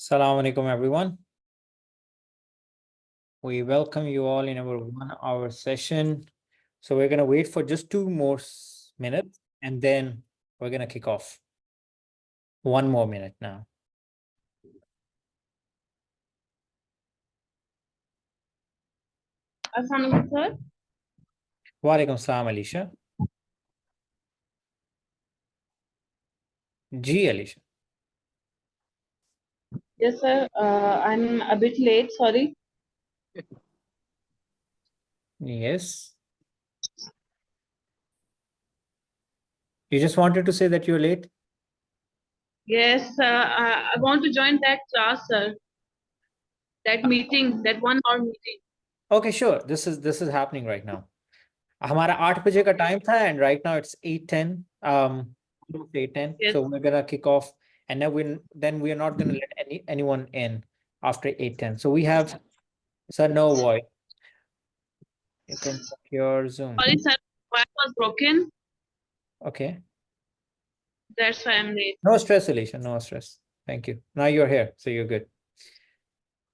Assalamu alaikum, everyone. We welcome you all in our 1 hour session. So we're going to wait for just 2 more minutes and then we're going to kick off. 1 more minute now. Assalamualaikum, sir. Wa alaikum salam, Alicia. Ji, Alicia. Yes, sir. I'm a bit late. Sorry. Yes. You just wanted to say that you're late? Yes, I want to join that class, sir. That meeting, that 1 hour meeting. Okay, sure. This is happening right now. हमारा 8 बजे का time था and right now it's 8:10. Almost 8:10. Yes. So we're gonna kick off and then we are not gonna let anyone in after 8:10. So we have Sir No Void. You can check your Zoom. Sorry, sir. Wi-Fi was broken. Okay. That's why I'm late. No stress, Alicia. No stress. Thank you. Now you're here, so you're good.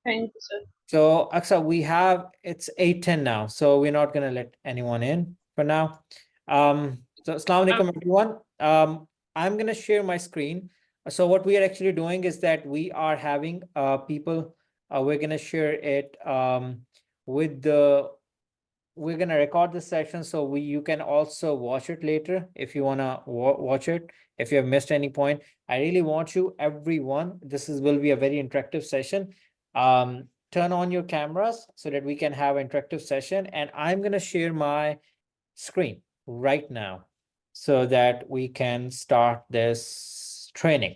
Thank you, sir. So Aksa, it's 8:10 now, so we're not gonna let anyone in for now. So Assalamu alaikum, everyone. I'm gonna share my screen. So what we are actually doing is that we are having people, we're gonna share it with we're gonna record this session so you can also watch it later if you wanna watch it. If you have missed any point, I really want you, everyone, will be a very interactive session. Turn on your cameras so that we can have an interactive session, and I'm gonna share my screen right now so that we can start this training.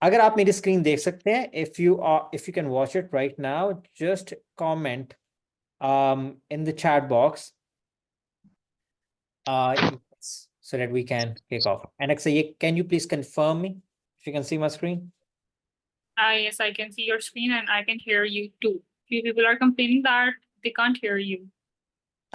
अगर आप मेरी screen देख सकते हैं, if you can watch it right now, just comment in the chat box yes, so that we can kick off. And Aksa, can you please confirm me if you can see my screen? Yes, I can see your screen and I can hear you too. Few people are complaining that they can't hear you.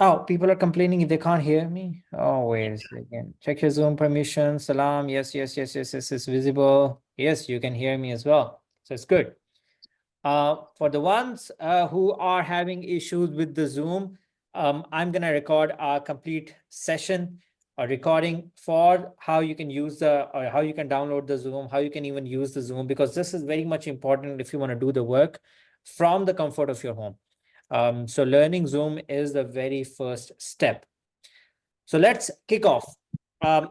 Oh, people are complaining they can't hear me. Oh, wait a second. Check your Zoom permission. Salam. Yes, it's visible. Yes, you can hear me as well. So it's good. For the ones who are having issues with the Zoom, I'm gonna record a complete session, a recording for how you can use or how you can download the Zoom, how you can even use the Zoom, because this is very much important if you want to do the work from the comfort of your home. So learning Zoom is the very first step. So let's kick off.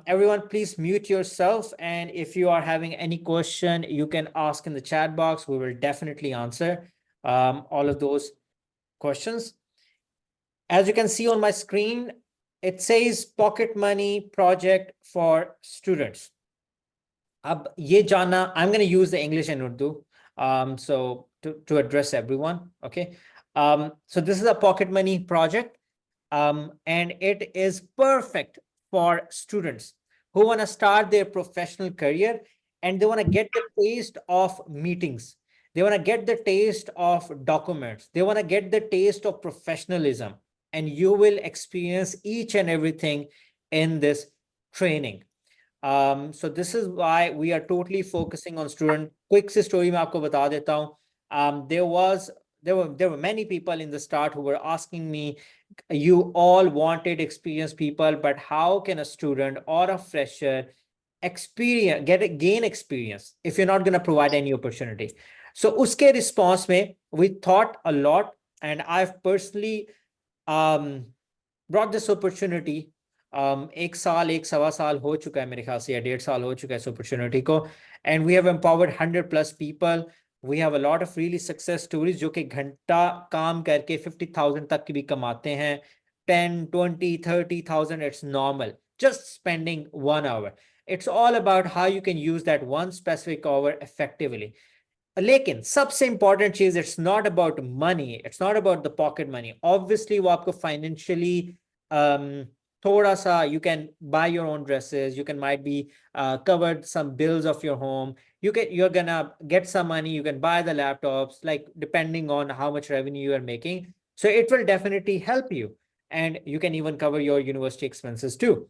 Everyone, please mute yourself. And if you are having any question, you can ask in the chat box. We will definitely answer all of those questions. As you can see on my screen, it says Pocket Money Project for Students. I'm going to use the English and Urdu so to address everyone. Okay. So this is a Pocket Money project. And it is perfect for students who want to start their professional career and they want to get the taste of meetings. They want to get the taste of documents. They want to get the taste of professionalism. And you will experience each and everything in this training. So this is why we are totally focusing on student. Quick story मैं आपको बता देता हूँ. There were many people in the start who were asking me, you all wanted experienced people, but how can a student or a fresher gain experience if you're not going to provide any opportunity? So uske response mein, we thought a lot, and I've personally brought this opportunity. एक सवा साल हो चुका है मेरे ख्याल से, या 1.5 साल हो चुका है इस opportunity को, and we have empowered 100+ people. We have a lot of really success stories जो कि घंटा काम करके 50,000 तक की भी कमाते हैं. 10, 20, 30,000, it's normal. Just spending 1 hour. It's all about how you can use that one specific hour effectively. लेकिन सबसे important चीज, it's not about money. It's not about the pocket money. Obviously वो आपको financially थोड़ा सा, you can buy your own dresses, you can might be covered some bills of your home, you're gonna get some money, you can buy the laptops, like depending on how much revenue you are making. So it will definitely help you, and you can even cover your university expenses too.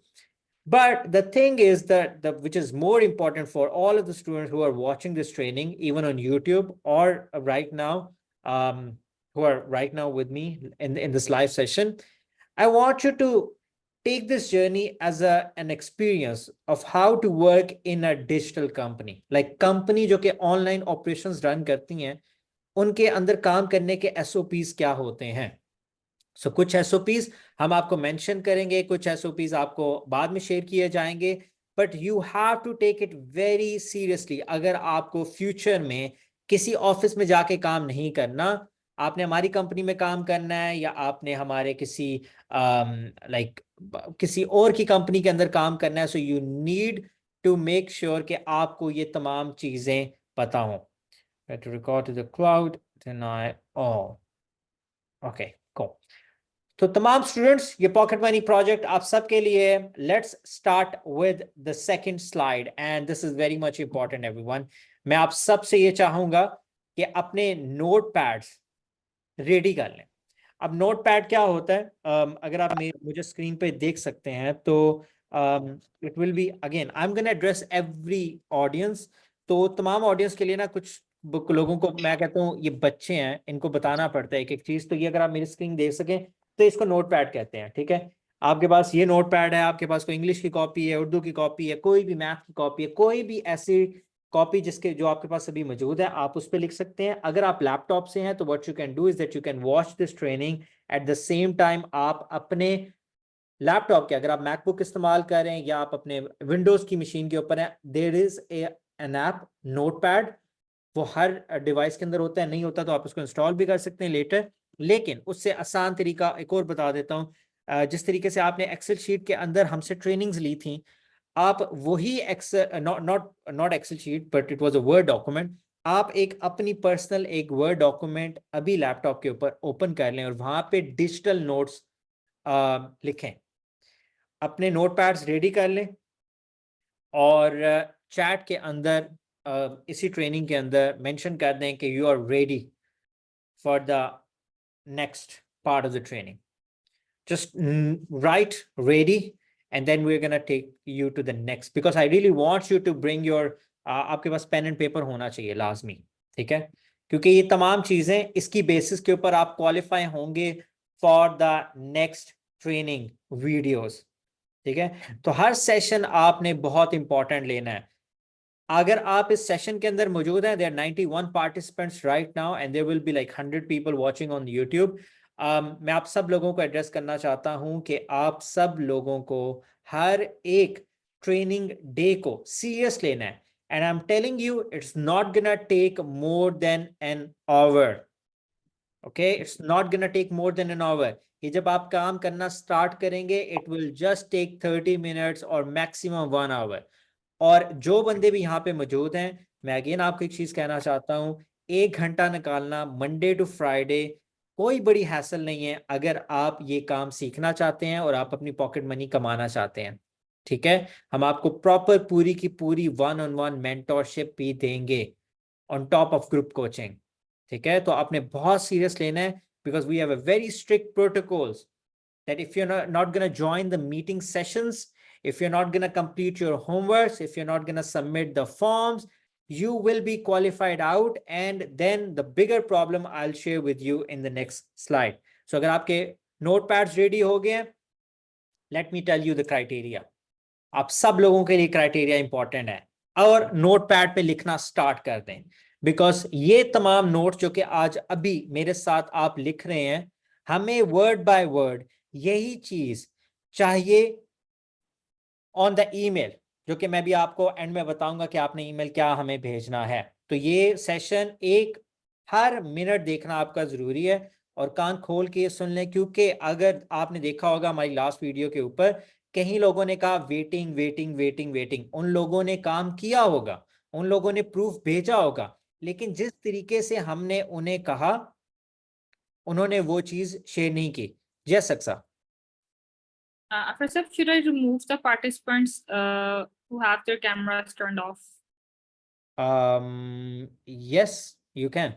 But the thing is that which is more important for all of the students who are watching this training, even on YouTube or right now, who are right now with me in this live session, I want you to take this journey as an experience of how to work in a digital company. Like company जो कि online operations run करती हैं, उनके अंदर काम करने के SOPs क्या होते हैं. सो कुछ SOPs हम आपको मेंशन करेंगे, कुछ SOPs आपको बाद में शेयर किए जाएंगे, but you have to take it very seriously. अगर आपको फ्यूचर में किसी ऑफिस में जाके काम नहीं करना, आपने हमारी कंपनी में काम करना है या आपने हमारे किसी किसी और की कंपनी के अंदर काम करना है, so you need to make sure कि आपको ये तमाम चीजें पता हो. To record to the cloud, deny all. Okay, cool. तो तमाम स्टूडेंट्स, ये पॉकेट मनी प्रोजेक्ट आप सबके लिए. Let's start with the second slide and this is very much important everyone. मैं आप सबसे ये चाहूंगा कि अपने नोट पैड्स रेडी कर लें. अब नोट पैड क्या होता है, अगर आप मुझे स्क्रीन पे देख सकते हैं तो it will be again I am gonna address every audience. तो तमाम ऑडियंस के लिए ना कुछ लोगों को मैं कहता हूँ ये बच्चे हैं, इनको बताना पड़ता है एक एक चीज. तो ये अगर आप मेरी स्क्रीन देख सकें तो इसको नोट पैड कहते हैं. ठीक है, आपके पास ये नोट पैड है, आपके पास कोई इंग्लिश की कॉपी है, उर्दू की कॉपी है, कोई भी मैथ की कॉपी है, कोई भी ऐसी कॉपी जिसके जो आपके पास अभी मौजूद है, आप उस पर लिख सकते हैं. अगर आप लैपटॉप से हैं तो what you can do is that you can watch this training at the same time. आप अपने लैपटॉप के, अगर आप मैकबुक इस्तेमाल कर रहे हैं या आप अपने विंडोज की मशीन के ऊपर है, there is an app notepad. वो हर डिवाइस के अंदर होता है, नहीं होता तो आप उसको इंस्टॉल भी कर सकते हैं लेटर. लेकिन उससे आसान तरीका एक और बता देता हूँ. जिस तरीके से आपने एक्सेल शीट के अंदर हमसे ट्रेनिंग्स ली थी, आप वही Excel, not Excel sheet but it was a Word document, आप एक अपनी पर्सनल एक वर्ड डॉक्यूमेंट अभी लैपटॉप के ऊपर ओपन कर लें और वहां पे डिजिटल नोट्स लिखें. अपने नोटपैड्स रेडी कर लें और चैट के अंदर इसी ट्रेनिंग के अंदर मेंशन कर दें कि you are ready for the next part of the training. Just write ready and then we're going to take you to the next, because I really want you to bring your आपके पास pen and paper होना चाहिए लाजमी. ठीक है, क्योंकि ये तमाम चीजें इसकी बेसिस के ऊपर आप क्वालिफाई होंगे for the next training videos. ठीक है, तो हर सेशन आपने बहुत इंपॉर्टेंट लेना है. अगर आप इस सेशन के अंदर मौजूद हैं, there 91 participants right now and there will be like 100 people watching on YouTube. मैं आप सब लोगों को एड्रेस करना चाहता हूं कि आप सब लोगों को हर एक ट्रेनिंग डे को सीरियस लेना है. And I am telling you it's not gonna take more than an hour. Okay, it's not gonna take more than an hour. ये जब आप काम करना स्टार्ट करेंगे it will just take 30 minutes और मैक्सिमम 1 आवर. और जो बंदे भी यहाँ पे मौजूद हैं, मैं अगेन आपको एक चीज कहना चाहता हूँ, 1 घंटा निकालना मंडे टू फ्राइडे कोई बड़ी हैसल नहीं है अगर आप ये काम सीखना चाहते हैं और आप अपनी पॉकेट मनी कमाना चाहते हैं. ठीक है, हम आपको प्रॉपर पूरी की पूरी 1-on-1 मेंटोरशिप भी देंगे on top of group coaching. ठीक है, तो आपने बहुत सीरियस लेना है because we have a very strict protocols that if you're not going to join the meeting sessions, if you're not going to complete your homeworks, if you're not going to submit the forms, you will be qualified out. And then the bigger problem I'll share with you in the next slide. So अगर आपके notepads ready हो गए, let me tell you the criteria. आप सब लोगों के लिए criteria important है और notepad पे लिखना start कर दें, because ये तमाम notes जो कि आज अभी मेरे साथ आप लिख रहे हैं, हमें word by word यही चीज चाहिए ऑन द ईमेल, जो कि मैं भी आपको एंड में बताऊंगा कि आपने ईमेल क्या हमें भेजना है. तो ये सेशन एक हर मिनट देखना आपका जरूरी है और कान खोल के सुन लें, क्योंकि अगर आपने देखा होगा हमारी लास्ट वीडियो के ऊपर कहीं लोगों ने कहा वेटिंग वेटिंग वेटिंग वेटिंग. उन लोगों ने काम किया होगा, उन लोगों ने प्रूफ भेजा होगा, लेकिन जिस तरीके से हमने उन्हें कहा उन्होंने वो चीज शेयर नहीं की. Yes, Aksa. First up, should I remove the participants who have their cameras turned off? Yes, you can.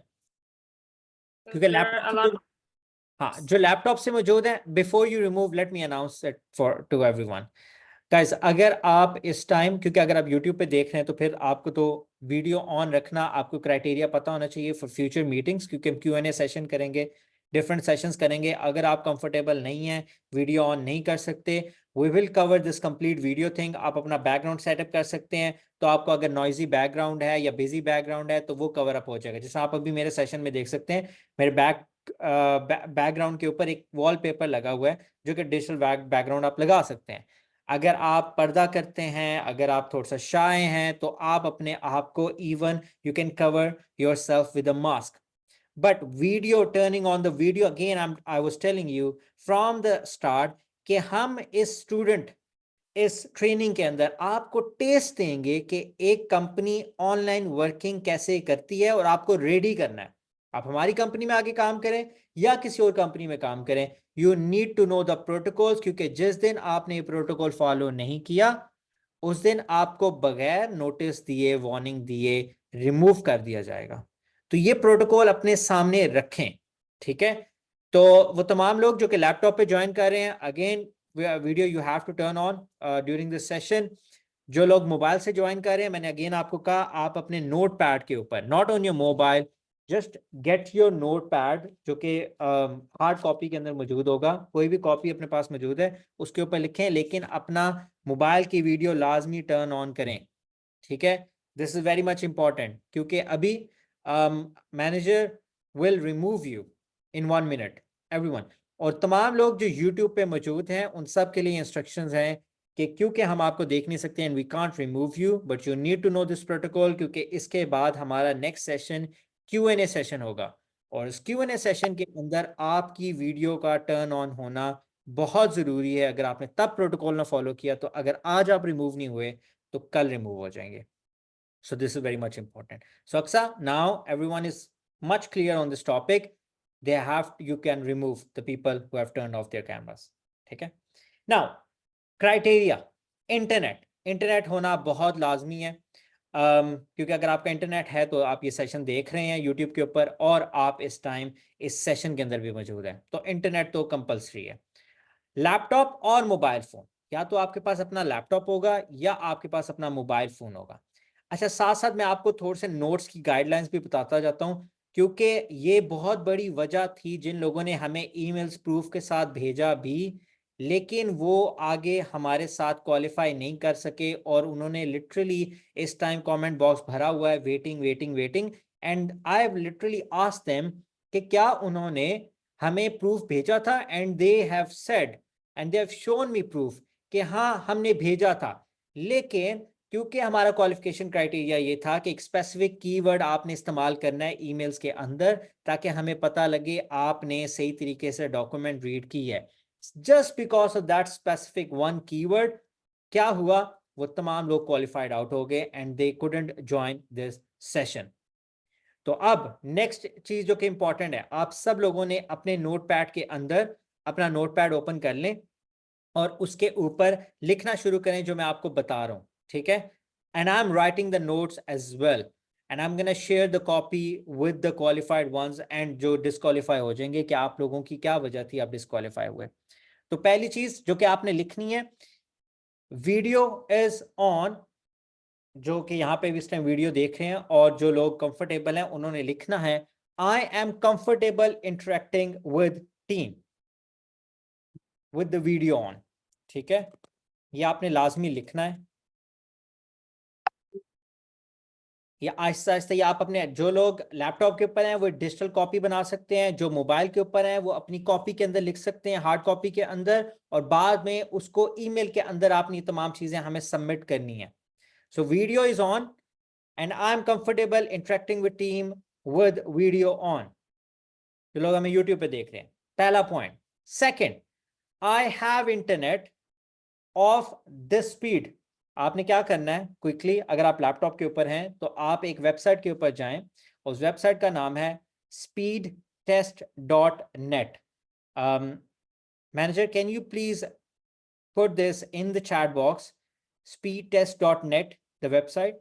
क्योंकि There are a lot. हाँ, जो लैपटॉप से मौजूद है, before you remove, let me announce it to everyone. Guys अगर आप इस time, क्योंकि अगर आप YouTube पे देख रहे हैं तो फिर आपको तो वीडियो ऑन रखना, आपको क्राइटेरिया पता होना चाहिए फॉर फ्यूचर मीटिंग्स, क्योंकि हम Q&A सेशन करेंगे, डिफरेंट सेशंस करेंगे। अगर आप कंफर्टेबल नहीं है, वीडियो ऑन नहीं कर सकते, we will cover this complete video thing. आप अपना बैकग्राउंड सेटअप कर सकते हैं, तो आपको अगर नॉइजी बैकग्राउंड है या बिजी बैकग्राउंड है तो वो कवर अप हो जाएगा। जैसे आप अभी मेरे सेशन में देख सकते हैं, मेरे बैकग्राउंड के ऊपर एक वॉलपेपर लगा हुआ है, जो कि डिजिटल बैकग्राउंड आप लगा सकते हैं। अगर आप पर्दा करते हैं, अगर आप थोड़ा सा शाय हैं, तो आप अपने आप को even you can cover yourself with a mask. But video, turning on the video again, I was telling you from the start कि हम इस स्टूडेंट इस ट्रेनिंग के अंदर आपको टेस्ट देंगे कि एक कंपनी ऑनलाइन वर्किंग कैसे करती है, और आपको रेडी करना है। आप हमारी कंपनी में आगे काम करें या किसी और कंपनी में काम करें, you need to know the protocols, क्योंकि जिस दिन आपने ये प्रोटोकॉल फॉलो नहीं किया, उस दिन आपको बगैर नोटिस दिए, वार्निंग दिए, रिमूव कर दिया जाएगा। तो ये प्रोटोकॉल अपने सामने रखें, ठीक है। तो वो तमाम लोग जो कि लैपटॉप पे ज्वाइन कर रहे हैं, again video you have to turn on during this session. जो लोग मोबाइल से ज्वाइन कर रहे हैं, मैंने अगेन आपको कहा, आप अपने नोट पैड के ऊपर, not on your mobile, just get your note pad, जो कि हार्ड कॉपी के अंदर मौजूद होगा, कोई भी कॉपी अपने पास मौजूद है उसके ऊपर लिखें, लेकिन अपना मोबाइल की वीडियो लाजमी टर्न ऑन करें, ठीक है। This is very much important, क्योंकि अभी manager will remove you in 1 minute everyone. और तमाम लोग जो यूट्यूब पे मौजूद हैं, उन सब के लिए इंस्ट्रक्शंस हैं कि क्योंकि हम आपको देख नहीं सकते and we can't remove you, but you need to know this protocol, क्योंकि इसके बाद हमारा नेक्स्ट सेशन Q&A सेशन होगा, और इस Q&A सेशन के अंदर आपकी वीडियो का टर्न ऑन होना बहुत ज़रूरी है। अगर आपने तब प्रोटोकॉल ना फॉलो किया, तो अगर आज आप रिमूव नहीं हुए तो कल रिमूव हो जाएंगे। So this is very much important. So Aksa, now everyone is much clear on this topic. You can remove the people who have turned off their cameras. ठीक है? Now, criteria, इंटरनेट होना बहुत लाजमी है, क्योंकि अगर आपका इंटरनेट है तो आप ये सेशन देख रहे हैं यूट्यूब के ऊपर, और आप इस टाइम इस सेशन के अंदर भी मौजूद हैं, तो इंटरनेट तो कंपल्सरी है। लैपटॉप और मोबाइल फ़ोन, या तो आपके पास अपना लैपटॉप होगा या आपके पास अपना मोबाइल फ़ोन होगा। अच्छा, साथ साथ मैं आपको थोड़े से नोट्स की गाइडलाइंस भी बताता जाता हूँ, क्योंकि ये बहुत बड़ी वजह थी जिन लोगों ने हमें ईमेल्स प्रूफ के साथ भेजा भी, लेकिन वो आगे हमारे साथ क्वालिफाई नहीं कर सके, और उन्होंने लिटरली इस टाइम कमेंट बॉक्स भरा हुआ है, waiting waiting waiting, and I have literally asked them कि क्या उन्होंने हमें प्रूफ भेजा था, and they have said and they have shown me proof कि हाँ हमने भेजा था, लेकिन क्योंकि हमारा क्वालिफिकेशन क्राइटेरिया ये था कि एक स्पेसिफिक कीवर्ड आपने इस्तेमाल करना है ईमेल्स के अंदर, ताकि हमें पता लगे आपने सही तरीके से डॉक्यूमेंट रीड की है। Just because of that specific one keyword, क्या हुआ, वो तमाम लोग क्वालिफाइड आउट हो गए and they couldn't join this session. तो अब नेक्स्ट चीज जो कि इंपॉर्टेंट है, आप सब लोगों ने अपने नोटपैड के अंदर अपना नोटपैड ओपन कर लें और उसके ऊपर लिखना शुरू करें जो मैं आपको बता रहा हूं, ठीक है। And I am writing the notes as well, and I am gonna share the copy with the qualified ones, and जो डिस्क्वालीफाई हो जाएंगे कि आप लोगों की क्या वजह थी आप डिस्क्वालीफाई हुए। तो पहली चीज जो कि आपने लिखनी है, वीडियो इज ऑन, जो कि यहाँ पे भी इस टाइम वीडियो देख रहे हैं, और जो लोग कंफर्टेबल हैं उन्होंने लिखना है, I am comfortable interacting with team with the video on, ठीक है। ये आपने लाजमी लिखना है। या आहिस्ता आहिस्ता, या आप अपने, जो लोग लैपटॉप के ऊपर हैं वो डिजिटल कॉपी बना सकते हैं, जो मोबाइल के ऊपर हैं वो अपनी कॉपी के अंदर लिख सकते हैं, हार्ड कॉपी के अंदर, और बाद में उसको ईमेल के अंदर आपने तमाम चीजें हमें सबमिट करनी है। So video is on and I am comfortable interacting with team with video on, जो लोग हमें यूट्यूब पे देख रहे हैं, पहला point. Second, I have internet of this speed. आपने क्या करना है क्विकली, अगर आप लैपटॉप के ऊपर हैं तो आप एक वेबसाइट के ऊपर जाएं, उस वेबसाइट का नाम है speedtest.net। Manager, can you please put this in the chat box, speedtest.net the website.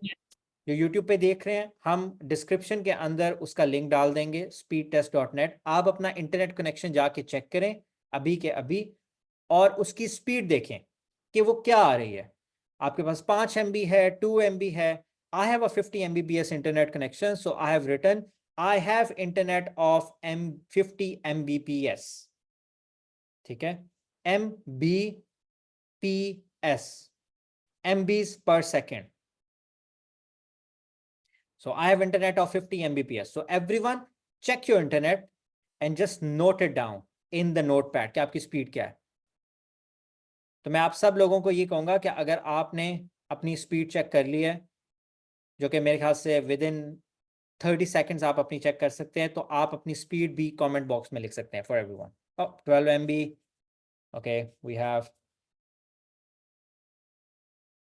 जो यूट्यूब पे देख रहे हैं, हम डिस्क्रिप्शन के अंदर उसका लिंक डाल देंगे, speedtest.net। आप अपना इंटरनेट कनेक्शन जाके चेक करें अभी के अभी, और उसकी स्पीड देखें। कि वो क्या आ रही है। आपके पास 5 MB है, 2 MB है। I have a 50 Mbps internet connection, so I have written I have internet of 50 Mbps. ठीक है, Mbps, MBs per second. So I have internet of 50 Mbps. So everyone check your internet and just note it down in the notepad कि आपकी speed क्या है। तो मैं आप सब लोगों को ये कहूंगा कि अगर आपने अपनी स्पीड चेक कर ली है, जो कि मेरे ख्याल से विद इन 30 सेकेंड्स आप अपनी चेक कर सकते हैं, तो आप अपनी स्पीड भी कमेंट बॉक्स में लिख सकते हैं for everyone. 12 MB, okay we have.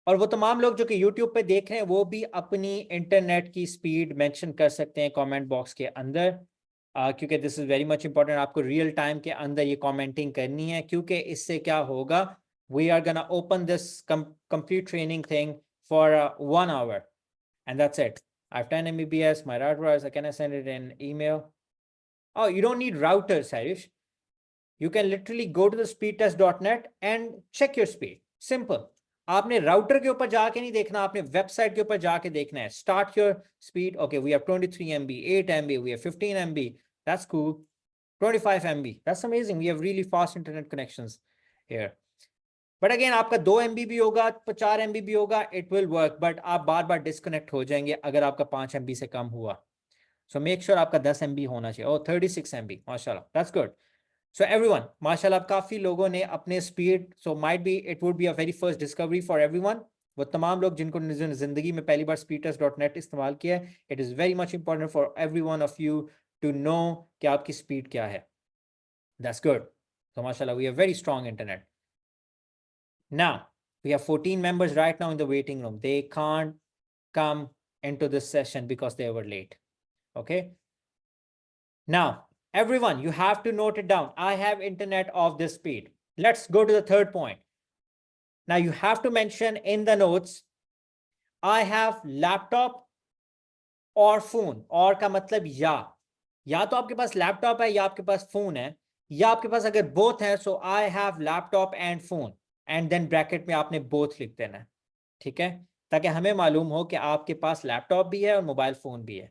और वो तमाम लोग जो कि YouTube पे देख रहे हैं वो भी अपनी इंटरनेट की स्पीड मेंशन कर सकते हैं कमेंट बॉक्स के अंदर, क्योंकि this is very much important. आपको रियल टाइम के अंदर ये कमेंटिंग करनी है, क्योंकि इससे क्या होगा, we are gonna open this complete training thing for 1 hour and that's it. I have 10 Mbps, my router is, can I send it in email? Oh, you don't need routers, Harish. You can literally go to the speedtest.net and check your speed. Simple. आपने router के ऊपर जाके नहीं देखना, आपने website के ऊपर जाके देखना है। Start your speed. Okay, we have 23 MB, 8 MB, we have 15 MB. That's cool. 25 MB. That's amazing. We have really fast internet connections here. But again आपका 2 MB भी होगा, 4 MB भी होगा, इट विल वर्क, बट आप बार बार disconnect हो जाएंगे अगर आपका 5 MB से कम हुआ। सो मेक श्योर आपका 10 MB होना चाहिए। और 36 MB, माशाल्लाह, दैट्स गुड। सो एवरीवन, माशाल्लाह काफी लोगों ने अपने speed, so might be it would be a very first discovery for everyone. वो तमाम लोग जिनको जिंदगी में पहली बार speedtest.net इस्तेमाल किया है, it is very much important for everyone of you to know कि आपकी स्पीड क्या है। That's good. तो माशाल्लाह we have very strong internet. Now, we have 14 members right now in the waiting room. They can't come into this session because they were late. Okay. Now, everyone, you have to note it down. I have internet of this speed. Let's go to the third point. Now, you have to mention in the notes, I have laptop or phone. और का मतलब या तो आपके पास laptop है या आपके पास phone है, या आपके पास अगर बोथ है, so I have laptop and phone, and then bracket में आपने बोथ लिख देना है। ठीक है, ताकि हमें मालूम हो कि आपके पास लैपटॉप भी है और मोबाइल फोन भी है।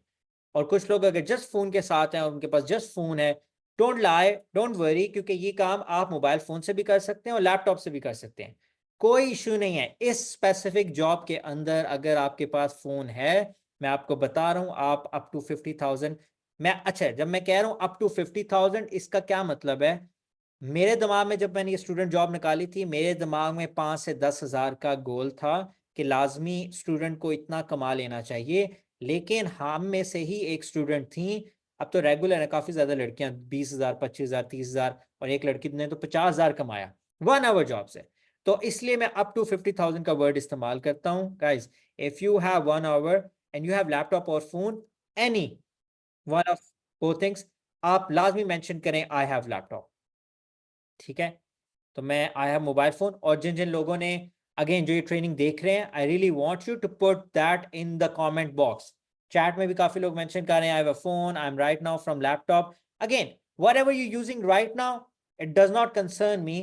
और कुछ लोग अगर जस्ट फोन के साथ हैं और उनके पास जस्ट फोन है, डोंट लाई, डोंट वरी, क्योंकि ये काम आप मोबाइल फोन से भी कर सकते हैं और लैपटॉप से भी कर सकते हैं, कोई इशू नहीं है। इस स्पेसिफिक जॉब के अंदर अगर आपके पास फोन है, मैं आपको बता रहा हूं, आप अप टू 50,000, अच्छा जब मैं कह रहा हूं अप टू 50,000, इसका क्या मतलब है, मेरे दिमाग में जब मैंने ये स्टूडेंट जॉब निकाली थी, मेरे दिमाग में 5 से 10 हज़ार का गोल था कि लाजमी स्टूडेंट को इतना कमा लेना चाहिए। लेकिन हम में से ही एक स्टूडेंट थी, अब तो रेगुलर है, काफी ज्यादा लड़कियां 20,000, 25,000, 30,000, और एक लड़की ने तो 50,000 कमाया 1 आवर जॉब से। तो इसलिए मैं अप टू 50,000 का वर्ड इस्तेमाल करता हूं। Guys, if you have 1 hour and you have laptop और phone, any one of both things, आप लाजमी मेंशन करें आई हैव लैपटॉप। ठीक है, तो मैं आई हैव मोबाइल फोन। और जिन जिन लोगों ने अगेन जो ये ट्रेनिंग देख रहे हैं, I really want you to put that in the comment box. Chat में भी काफी लोग मेंशन कर रहे हैं, I have a phone, I am right now from laptop. Again, whatever you using right now, it does not concern me.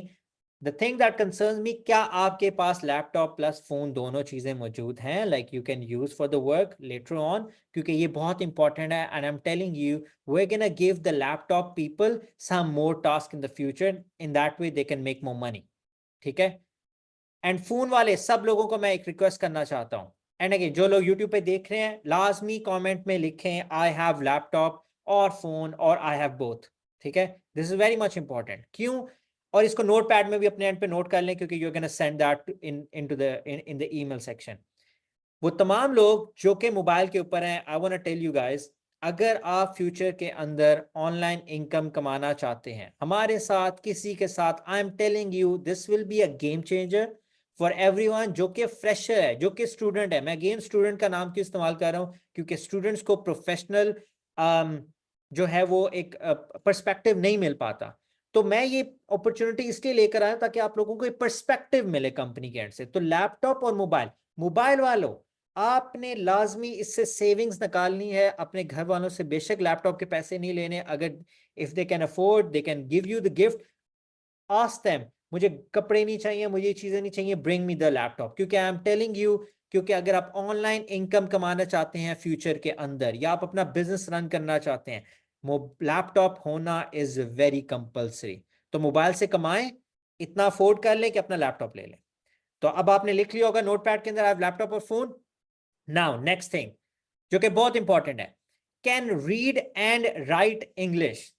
The thing that concerns me, क्या आपके पास laptop plus phone दोनों चीजें मौजूद हैं, like you can use for the work later on, क्योंकि ये बहुत important है। And I am telling you, we're gonna give the laptop people some more task in the future, in that way they can make more money. ठीक है, and phone वाले सब लोगों को मैं एक रिक्वेस्ट करना चाहता हूं, एंड अगेन जो लोग यूट्यूब पे देख रहे हैं, लाजमी कमेंट में लिखें आई हैव लैपटॉप और फोन, और आई हैव बोथ। ठीक है, this is very much important. क्यों? और इसको नोट पैड में भी अपने एंड पे नोट कर लें, क्योंकि you are gonna send that into the email section. वो तमाम लोग जो कि मोबाइल के ऊपर हैं, I want to tell you guys, अगर आप फ्यूचर के अंदर ऑनलाइन इनकम कमाना चाहते हैं हमारे साथ, किसी के साथ, आई am telling you this will be a game changer for everyone जो कि फ्रेशर है, जो कि स्टूडेंट है। मैं अगेन स्टूडेंट का नाम क्यों इस्तेमाल कर रहा हूं, क्योंकि स्टूडेंट्स को प्रोफेशनल जो है वो एक पर्सपेक्टिव नहीं मिल पाता। तो मैं ये अपॉर्चुनिटी इसलिए लेकर आया ताकि आप लोगों को एक पर्सपेक्टिव मिले कंपनी के एंड से। तो लैपटॉप और मोबाइल वालों, आपने लाजमी इससे सेविंग्स निकालनी है। अपने घर वालों से बेशक लैपटॉप के पैसे नहीं लेने, अगर if they can afford they can give you the gift, ask them, मुझे कपड़े नहीं चाहिए, मुझे ये चीजें नहीं चाहिए, ब्रिंग मी द लैपटॉप। क्योंकि आई एम टेलिंग यू, क्योंकि अगर आप ऑनलाइन इनकम कमाना चाहते हैं फ्यूचर के अंदर, या आप अपना बिजनेस रन करना चाहते हैं, लैपटॉप होना इज वेरी कंपल्सरी। तो मोबाइल से कमाएं, इतना अफोर्ड कर लें कि अपना लैपटॉप ले लें। तो अब आपने लिख लिया होगा नोटपैड के अंदर, आई हैव लैपटॉप और फोन। नाउ नेक्स्ट थिंग जो कि बहुत इंपॉर्टेंट है, can read and write English.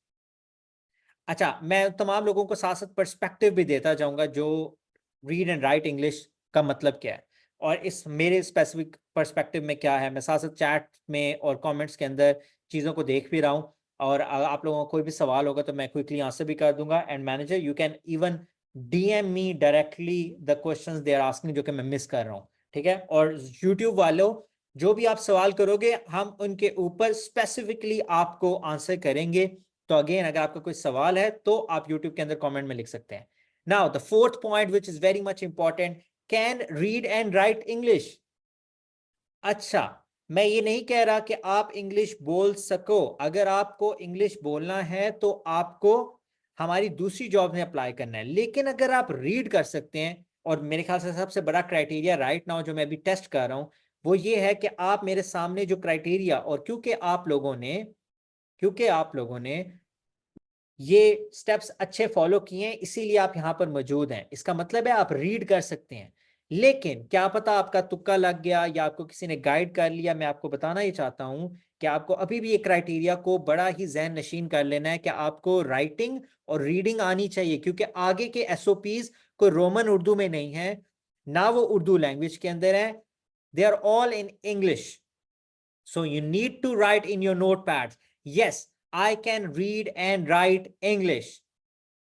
अच्छा, मैं तमाम लोगों को साथ साथ पर्सपेक्टिव भी देता जाऊंगा जो रीड एंड राइट इंग्लिश का मतलब क्या है, और इस मेरे स्पेसिफिक पर्सपेक्टिव में क्या है। मैं साथ साथ चैट में और कमेंट्स के अंदर चीज़ों को देख भी रहा हूँ, और आप लोगों को कोई भी सवाल होगा तो मैं क्विकली आंसर भी कर दूंगा। And manager, you can even DM me directly the questions they are asking जो कि मैं मिस कर रहा हूँ, ठीक है। और यूट्यूब वालों, जो भी आप सवाल करोगे हम उनके ऊपर स्पेसिफिकली आपको आंसर करेंगे। तो अगेन, अगर आपका कोई सवाल है तो आप YouTube के अंदर कमेंट में लिख सकते हैं। Now the fourth point which is very much important, can read and write English. अच्छा, मैं ये नहीं कह रहा कि आप इंग्लिश बोल सको। अगर आपको इंग्लिश बोलना है तो आपको हमारी दूसरी जॉब में अप्लाई करना है। लेकिन अगर आप रीड कर सकते हैं, और मेरे ख्याल से सबसे बड़ा क्राइटेरिया राइट नाउ जो मैं अभी टेस्ट कर रहा हूं वो ये है कि आप मेरे सामने जो क्राइटेरिया, और क्योंकि आप लोगों ने ये स्टेप्स अच्छे फॉलो किए हैं इसीलिए आप यहां पर मौजूद हैं। इसका मतलब है आप रीड कर सकते हैं, लेकिन क्या पता आपका तुक्का लग गया या आपको किसी ने गाइड कर लिया। मैं आपको बताना ही चाहता हूं कि आपको अभी भी ये क्राइटेरिया को बड़ा ही ज़हन नशीन कर लेना है कि आपको राइटिंग और रीडिंग आनी चाहिए, क्योंकि आगे के SOPs कोई रोमन उर्दू में नहीं है, ना वो उर्दू लैंग्वेज के अंदर है, they are all in English. So you need to write in your notepads, yes, I can read and write English.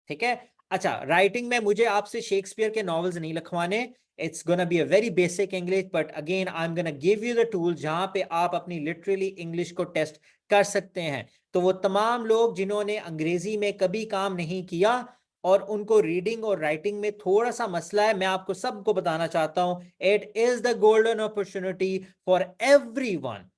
ठीक है। अच्छा, राइटिंग में मुझे आपसे शेक्सपियर के नॉवेल्स नहीं लिखवाने। It's gonna be a very basic English, but again I am gonna give you the tool जहां पे आप अपनी लिटरली इंग्लिश को टेस्ट कर सकते हैं। तो वो तमाम लोग जिन्होंने अंग्रेजी में कभी काम नहीं किया और उनको रीडिंग और राइटिंग में थोड़ा सा मसला है, मैं आपको सबको बताना चाहता हूं, it is the golden opportunity for everyone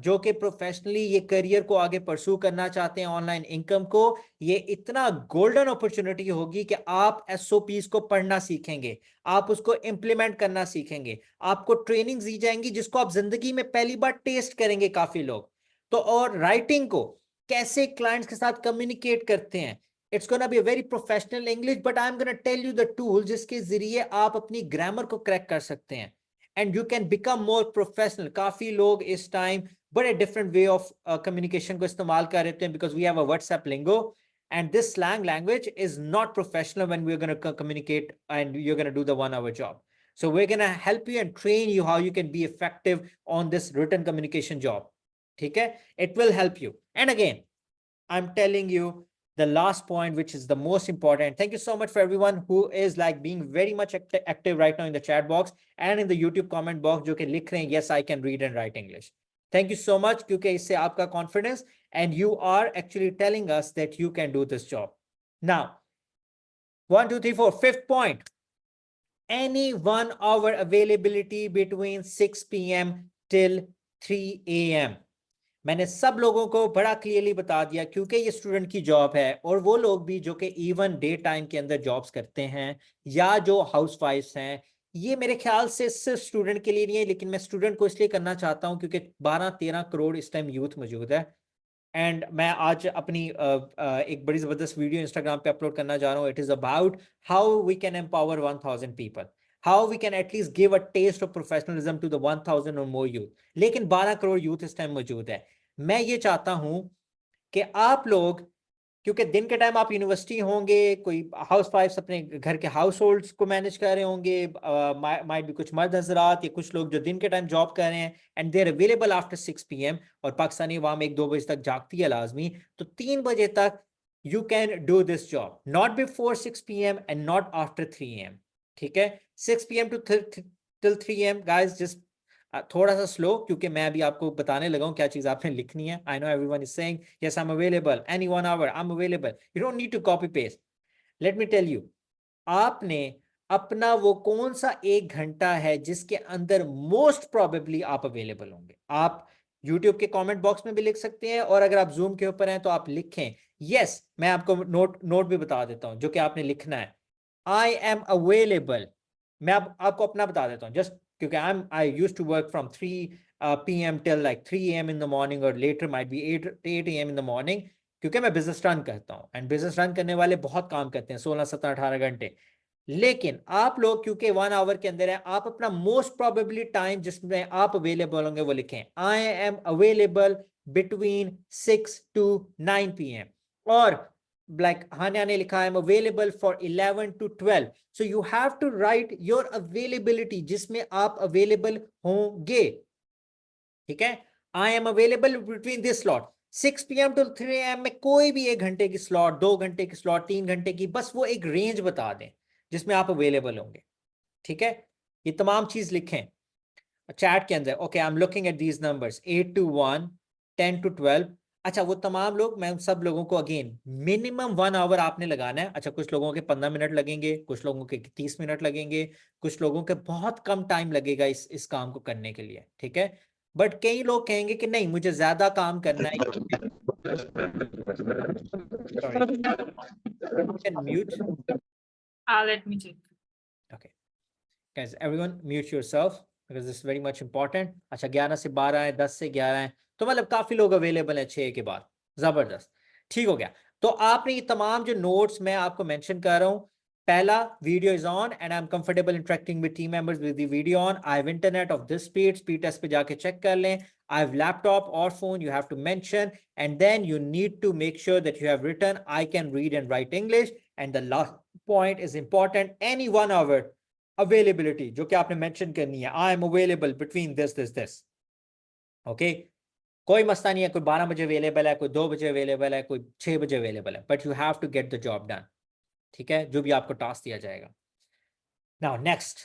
जो कि प्रोफेशनली ये करियर को आगे परस्यू करना चाहते हैं, ऑनलाइन इनकम को। ये इतना गोल्डन अपॉर्चुनिटी होगी कि आप SOPs को पढ़ना सीखेंगे, आप उसको इंप्लीमेंट करना सीखेंगे, आपको ट्रेनिंग दी जाएंगी जिसको आप जिंदगी में पहली बार टेस्ट करेंगे काफी लोग। तो और राइटिंग को कैसे क्लाइंट्स के साथ कम्युनिकेट करते हैं, it's gonna be a very professional English, but I am gonna tell you the tool जिसके जरिए आप अपनी ग्रामर को क्रैक कर सकते हैं and you can become more professional. काफी लोग इस टाइम बड़े डिफरेंट वे ऑफ कम्युनिकेशन को इस्तेमाल कर रहे हैं, because we have a WhatsApp lingo and this slang language is not professional when we're going to communicate and you're going to do the 1-hour job. So we're going to help you and train you how you can be effective on this written communication job. ठीक है, it will help you. And again, I'm telling you the last point, which is the most important. Thank you so much for everyone who is like being very much active right now in the chat box and in the YouTube comment box जो कि लिख रहे हैं yes I can read and write English. Thank you so much, क्योंकि इससे आपका confidence and you are actually telling us that you can do this job. Now 1 2 3 4 fifth point, any 1 hour availability between 6 PM till 3 AM. मैंने सब लोगों को बड़ा clearly बता दिया, क्योंकि ये स्टूडेंट की जॉब है, और वो लोग भी जो कि इवन डे टाइम के अंदर जॉब्स करते हैं या जो हाउस वाइफ्स हैं। ये मेरे ख्याल से सिर्फ स्टूडेंट के लिए नहीं है, लेकिन मैं स्टूडेंट को इसलिए करना चाहता हूं क्योंकि 12-13 करोड़ इस टाइम यूथ मौजूद है। एंड मैं आज अपनी एक बड़ी जबरदस्त वीडियो इंस्टाग्राम पे अपलोड करना जा रहा हूँ। It is about how we can empower 1000 people, how we can at least give a taste of professionalism to the 1000 और मोर यूथ। लेकिन 12 करोड़ यूथ इस टाइम मौजूद है। मैं ये चाहता हूं कि आप लोग, क्योंकि दिन के टाइम आप यूनिवर्सिटी होंगे, कोई हाउस वाइफ्स अपने घर के हाउस होल्ड्स को मैनेज कर रहे होंगे, माइट भी कुछ मर्द हजरात या कुछ लोग जो दिन के टाइम जॉब कर रहे हैं, and they are available after 6 PM, और पाकिस्तानी अवाम 1-2 बजे तक जागती है लाजमी, तो 3 बजे तक you can do this job, not before 6 PM and not after 3 AM। ठीक है, 6 PM to till 3 AM guys, just थोड़ा सा स्लो, क्योंकि मैं अभी आपको बताने लगा हूं क्या चीज आपने लिखनी है। I know everyone is saying yes I am available, any 1 hour I am available, you don't need to copy paste. Let me tell you, आपने अपना वो कौन सा 1 घंटा है जिसके अंदर मोस्ट प्रोबेबली आप अवेलेबल होंगे। आप यूट्यूब के कमेंट बॉक्स में भी लिख सकते हैं, और अगर आप जूम के ऊपर हैं तो आप लिखें यस। मैं आपको नोट भी बता देता हूं जो कि आपने लिखना है। I am available. मैं अब आपको अपना बता देता हूँ, just क्योंकि I used to work from 3 p.m. till like 3 a.m. in the morning or later might be 8 a.m. in the morning, क्योंकि मैं बिजनेस रन करता हूँ एंड बिजनेस रन करने वाले बहुत काम करते हैं 16 17 18 घंटे। लेकिन आप लोग क्योंकि 1 आवर के अंदर है, आप अपना मोस्ट प्रोबेबली टाइम जिसमें आप अवेलेबल होंगे वो लिखें, आई am available between 6 to 9 p.m. और like Hania ने लिखा, I am available for 11 to 12. So you have to write your availability जिसमें आप available होंगे, ठीक है। I am available between this slot 6 p.m. to 3 a.m. में कोई भी 1 घंटे की स्लॉट, 2 घंटे की स्लॉट, 3 घंटे की, बस वो एक रेंज बता दें जिसमें आप अवेलेबल होंगे, ठीक है। ये तमाम चीज लिखें चैट के अंदर। Okay, I am looking at these numbers 8 to 1, 10 to 12। अच्छा, वो तमाम लोग, मैं सब लोगों को अगेन मिनिमम 1 आवर आपने लगाना है। अच्छा, कुछ लोगों के 15 मिनट लगेंगे, कुछ लोगों के 30 मिनट लगेंगे, कुछ लोगों के बहुत कम टाइम लगेगा इस काम को करने के लिए, ठीक है। बट कई लोग कहेंगे कि नहीं मुझे ज्यादा काम करना है। Mute. Let me check. Okay. Guys, everyone mute yourself because this is very much important. अच्छा, 11 से 12 है, 10 से 11 है, तो मतलब काफी लोग अवेलेबल है 6 के बाद। जबरदस्त, ठीक हो गया। तो आपने ये तमाम जो नोट्स मैं आपको मेंशन कर रहा हूँ, पहला, video is on and I am comfortable interacting with team members with the video on. I have internet of this speed test पे जाके चेक कर लें। आई हैव लैपटॉप और phone, you have to mention and then you need to make sure that you have written I can read and write English. And the last point is important, any 1 hour availability जो कि आपने mention करनी है, I am available between this. Okay, कोई मसला नहीं है, कोई 12 बजे अवेलेबल है, कोई 2 बजे अवेलेबल है, कोई 6 बजे अवेलेबल है, but you have to get the job done, ठीक है, जो भी आपको टास्क दिया जाएगा। Now next,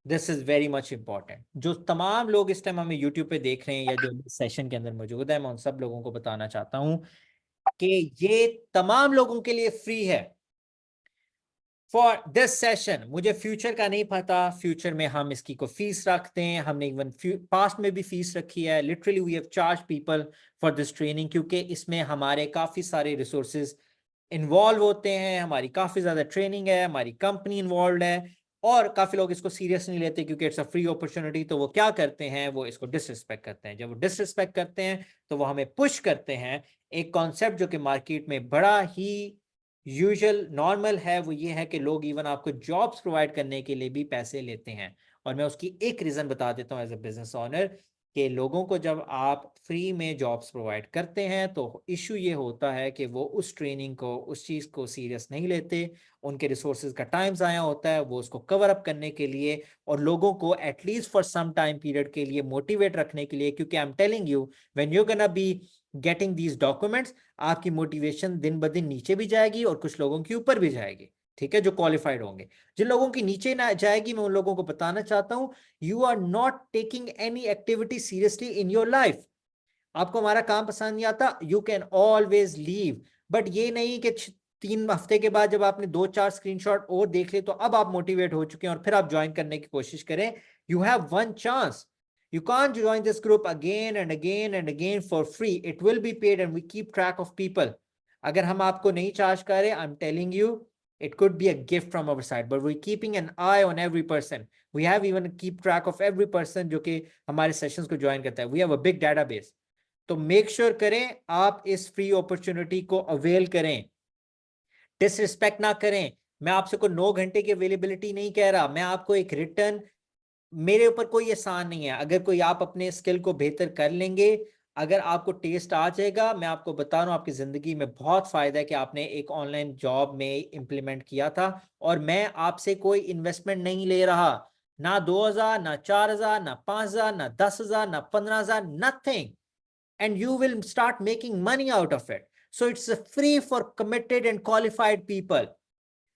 this is very much important. जो तमाम लोग इस टाइम हमें यूट्यूब पे देख रहे हैं या जो सेशन के अंदर मौजूद है, मैं उन सब लोगों को बताना चाहता हूं कि ये तमाम लोगों के लिए फ्री है फॉर दिस सेशन। मुझे फ्यूचर का नहीं पता, फ्यूचर में हम इसकी को फीस रखते हैं, हमने इवन पास्ट में भी फीस रखी है। Literally we have charge people for this training, क्योंकि इसमें हमारे काफ़ी सारे रिसोर्सेज इन्वॉल्व होते हैं, हमारी काफ़ी ज़्यादा ट्रेनिंग है, हमारी कंपनी इन्वॉल्व है, और काफ़ी लोग इसको सीरियस नहीं लेते क्योंकि इट्स अ फ्री अपॉर्चुनिटी। तो वो क्या करते हैं, वो इसको डिसरिस्पेक्ट करते हैं। जब वो डिसरिस्पेक्ट करते हैं तो वो हमें पुश करते हैं एक कॉन्सेप्ट जो कि मार्केट में बड़ा ही यूजुअल नॉर्मल है, वो ये है कि लोग इवन आपको जॉब्स प्रोवाइड करने के लिए भी पैसे लेते हैं। और मैं उसकी एक रीज़न बता देता हूँ एज अ बिजनेस ओनर, कि लोगों को जब आप फ्री में जॉब्स प्रोवाइड करते हैं तो इशू ये होता है कि वो उस ट्रेनिंग को, उस चीज़ को सीरियस नहीं लेते, उनके रिसोर्सेज का टाइम ज़ाया होता है, वो उसको कवर अप करने के लिए और लोगों को at least for some time period के लिए मोटिवेट रखने के लिए। क्योंकि I am telling you, when you gonna be getting these documents, आपकी मोटिवेशन दिन ब दिन नीचे भी जाएगी और कुछ लोगों की ऊपर भी जाएगी, ठीक है, जो क्वालिफाइड होंगे। जिन लोगों की नीचे ना जाएगी, मैं उन लोगों को बताना चाहता हूं, you are not taking any activity seriously in your life. आपको हमारा काम पसंद नहीं आता, you can always leave, but ये नहीं कि 3 हफ्ते के बाद जब आपने 2-4 स्क्रीनशॉट और देख ले तो अब आप मोटिवेट हो चुके हैं और फिर आप ज्वाइन करने की कोशिश करें। You have 1 chance, you can't join this group again and again and again for free. It will be paid and we keep track of people. अगर हम आपको नहीं चार्ज कर रहे, I'm telling you, it could be a gift from our side, but we're keeping an eye on every person. We have even keep track of every person जो कि हमारे sessions को ज्वाइन करता है. We have a big database. तो make sure करें आप इस फ्री अपॉर्चुनिटी को अवेल करें, डिसरिस्पेक्ट ना करें। मैं आपसे कोई 9 घंटे की अवेलेबिलिटी नहीं कह रहा, मैं आपको एक रिटर्न, मेरे ऊपर कोई एहसान नहीं है। अगर कोई आप अपने स्किल को बेहतर कर लेंगे, अगर आपको टेस्ट आ जाएगा, मैं आपको बता रहा हूँ आपकी ज़िंदगी में बहुत फ़ायदा है कि आपने एक ऑनलाइन जॉब में इम्प्लीमेंट किया था। और मैं आपसे कोई इन्वेस्टमेंट नहीं ले रहा, ना 2000, ना 4000, ना 5000, ना 10,000, ना 15,000, nothing, and you will start making money out of it. So it's free for committed and qualified people.